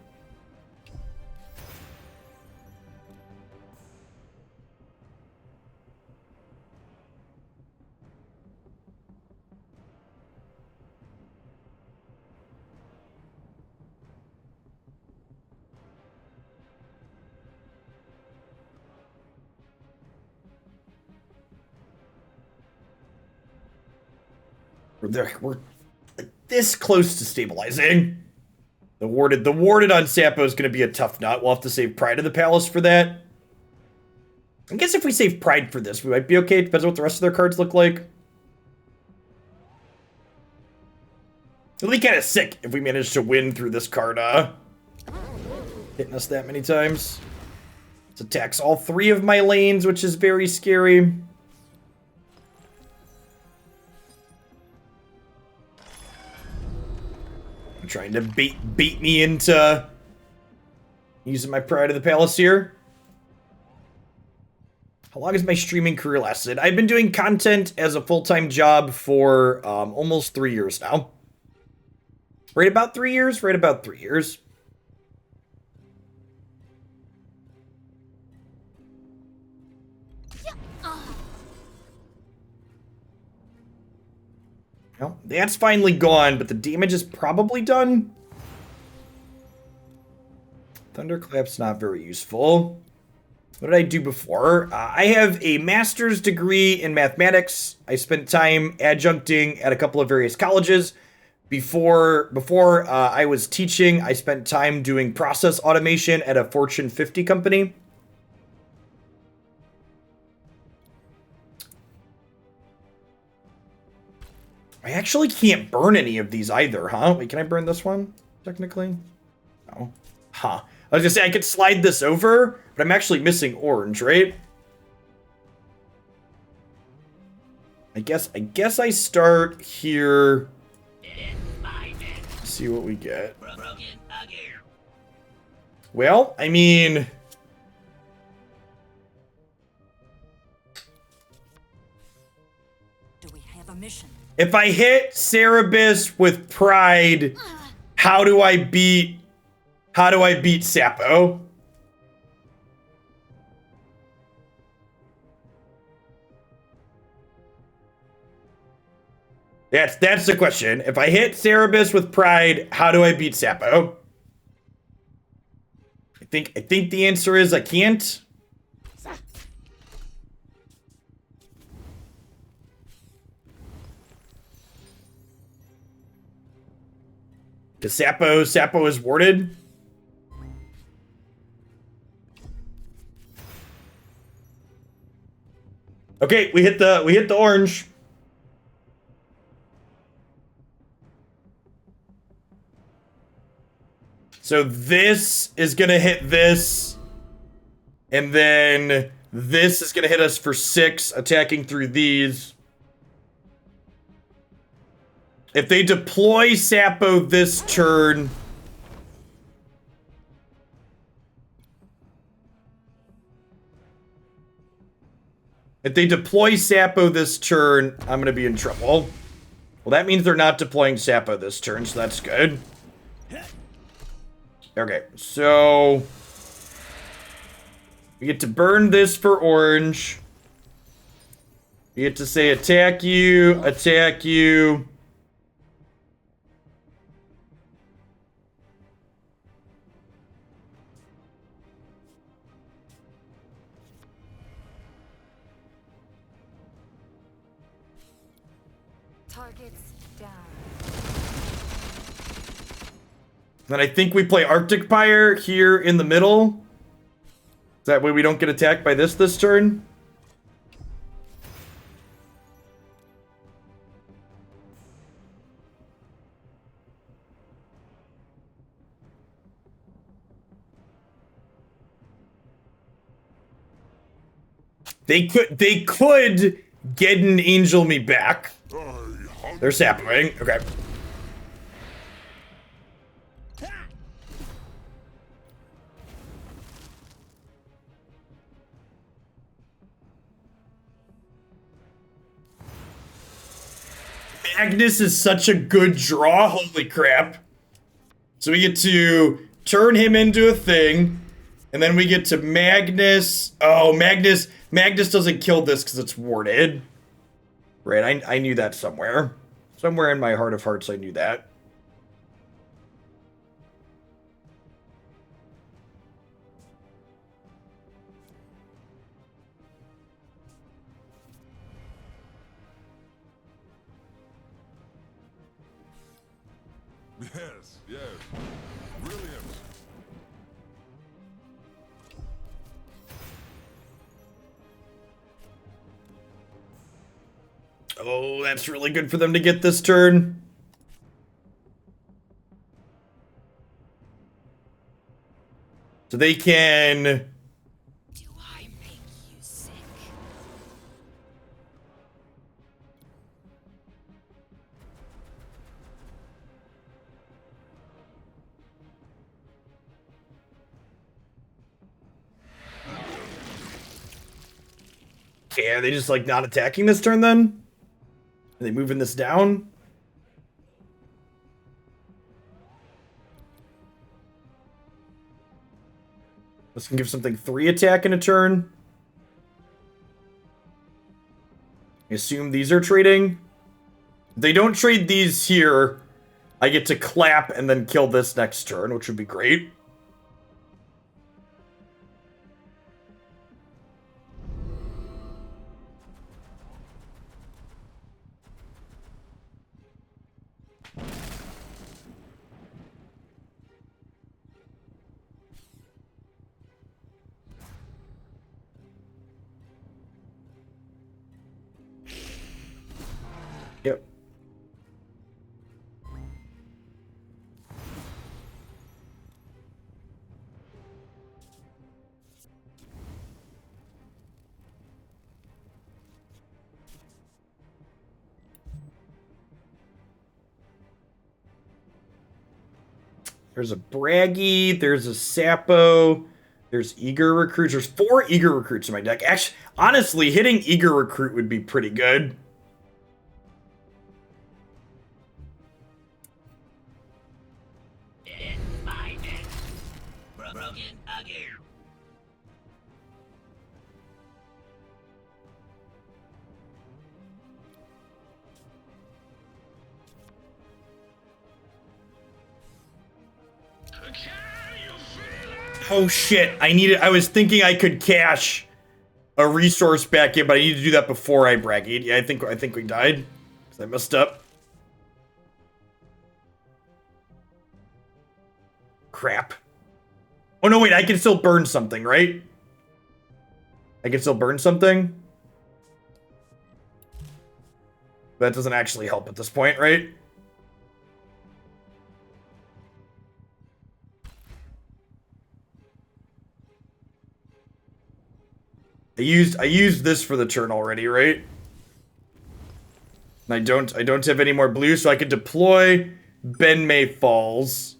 We're like this close to stabilizing. The warded on Sapo is going to be a tough nut. We'll have to save Pride of the Palace for that. I guess if we save Pride for this, we might be okay. Depends on what the rest of their cards look like. It'll be kind of sick if we manage to win through this card, hitting us that many times. It attacks all 3 of my lanes, which is very scary. Trying to bait me into using my Pride of the Palace here. How long has my streaming career lasted? I've been doing content as a full-time job for almost 3 years now. Right about 3 years? Right about 3 years. Well, that's finally gone, but the damage is probably done. Thunderclap's not very useful. What did I do before? I have a master's degree in mathematics. I spent time adjuncting at a couple of various colleges. Before I was teaching, I spent time doing process automation at a Fortune 50 company. I actually can't burn any of these either, huh? Wait, can I burn this one, technically? No. Huh. I was gonna say I could slide this over, but I'm actually missing orange, right? I guess I start here. See what we get. Well, I mean, Do we have a mission? if I hit Cerebus with Pride, how do I beat Sapo? That's the question. If I hit Cerebus with Pride, how do I beat Sapo? I think the answer is I can't. Because Sapo is warded. Okay, we hit the orange. So this is gonna hit this, and then this is gonna hit us for 6, attacking through these. If they deploy Sapo this turn, I'm gonna be in trouble. Well, that means they're not deploying Sapo this turn, so that's good. Okay, so we get to burn this for orange. We get to say attack you, attack you. Targets down. Then I think we play Arctic Pyre here in the middle. That way we don't get attacked by this turn. They could get an angel me back. They're sapping. Okay. Magnus is such a good draw. Holy crap. So we get to turn him into a thing. And then we get to Magnus. Oh, Magnus doesn't kill this because it's warded. Right, I knew that somewhere. Somewhere in my heart of hearts, I knew that. Yes, yes. Brilliant. Oh, that's really good for them to get this turn. So they can... Do I make you sick? Okay, are they just like not attacking this turn then? Are they moving this down? This can give something 3 attack in a turn. I assume these are trading. If they don't trade these here, I get to clap and then kill this next turn, which would be great. Yep. There's a Braggy, there's a Sapo, there's Eager Recruits. There's 4 Eager Recruits in my deck. Actually, honestly, hitting Eager Recruit would be pretty good. Broken again. Oh shit, I was thinking I could cash a resource back in, but I need to do that before I Braggy. Yeah, I think we died. 'Cause I messed up. crap. Oh, no, wait, I can still burn something, right? I can still burn something? That doesn't actually help at this point, right? I used this for the turn already, right? And I don't have any more blue, so I can deploy Benmay Falls.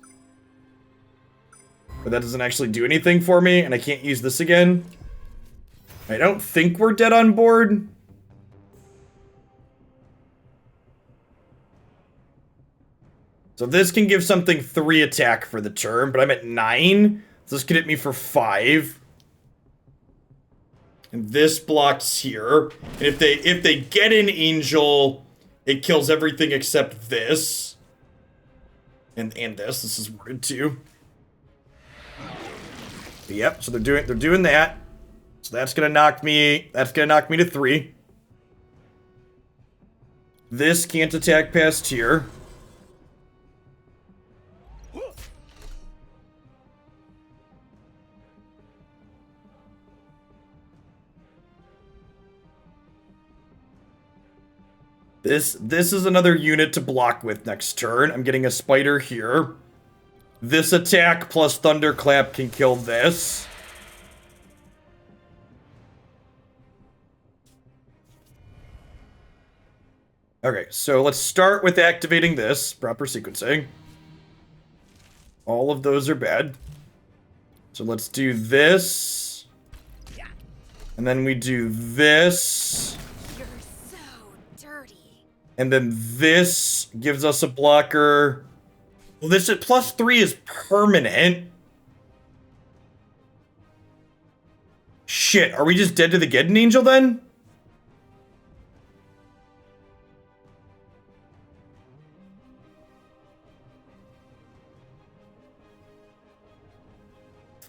But that doesn't actually do anything for me, and I can't use this again. I don't think we're dead on board. So this can give something 3 attack for the turn, but I'm at 9. So this can hit me for 5. And this blocks here. And if they get an angel, it kills everything except this. And this. This is worded too. But yep, so they're doing that. So that's gonna knock me to 3. This can't attack past here. This is another unit to block with next turn. I'm getting a spider here. This attack plus Thunderclap can kill this. Okay, so let's start with activating this. Proper sequencing. All of those are bad. So let's do this. And then we do this. And then this gives us a blocker. Well, this at +3 is permanent. Shit, are we just dead to the Geddon Angel then?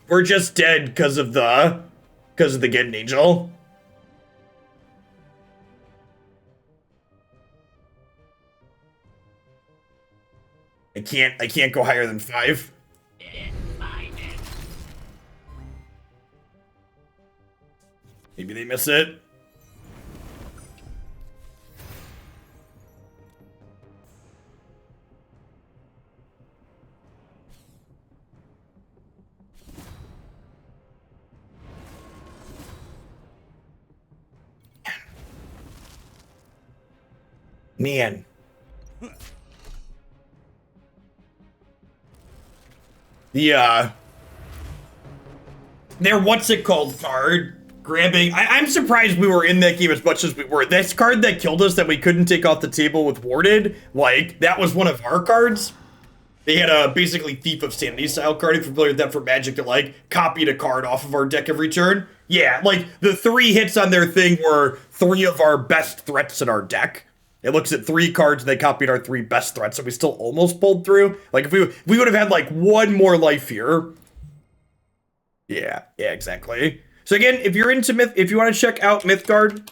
We're just dead because of the Geddon Angel. I can't go higher than 5. Maybe they miss it. Man. Yeah. Their what's it called card grabbing. I'm surprised we were in that game as much as we were. This card that killed us that we couldn't take off the table with Warded, like, that was one of our cards. They had a basically Thief of Sanity style card, if you're familiar with that for Magic, that like copied a card off of our deck every turn. Yeah, like the 3 hits on their thing were 3 of our best threats in our deck. It looks at 3 cards and they copied our 3 best threats, so we still almost pulled through. Like if we would have had like 1 more life here. Yeah, exactly. So again, if you're into if you want to check out Mythgard,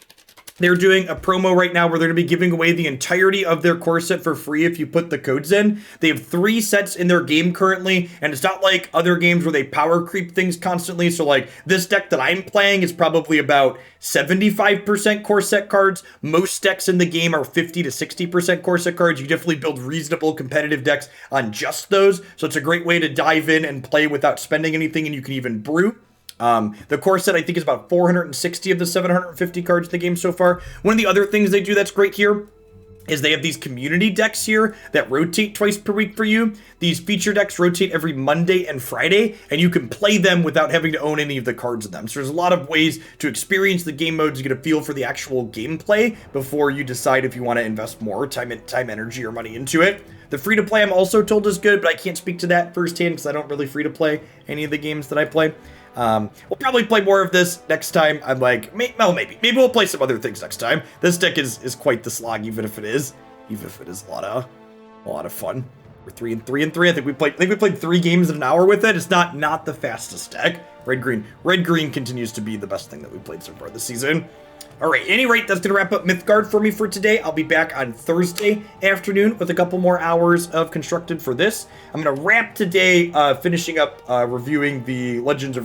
they're doing a promo right now where they're going to be giving away the entirety of their core set for free if you put the codes in. They have 3 sets in their game currently, and it's not like other games where they power creep things constantly. So like this deck that I'm playing is probably about 75% core set cards. Most decks in the game are 50 to 60% core set cards. You definitely build reasonable competitive decks on just those. So it's a great way to dive in and play without spending anything, and you can even brew. The core set I think is about 460 of the 750 cards in the game so far. One of the other things they do that's great here is they have these community decks here that rotate twice per week for you. These feature decks rotate every Monday and Friday, and you can play them without having to own any of the cards in them. So there's a lot of ways to experience the game modes, get a feel for the actual gameplay before you decide if you want to invest more time, energy, or money into it. The free-to-play I'm also told is good, but I can't speak to that firsthand because I don't really free-to-play any of the games that I play. We'll probably play more of this next time. I'm like, maybe we'll play some other things next time. This deck is quite the slog, even if it is a lot of fun. We're 3 and 3 and 3. I think we played 3 games in an hour with it. It's not the fastest deck. Red green continues to be the best thing that we played so far this season. All right, at any rate, that's going to wrap up Mythgard for me for today. I'll be back on Thursday afternoon with a couple more hours of Constructed for this. I'm going to wrap today finishing up reviewing the Legends of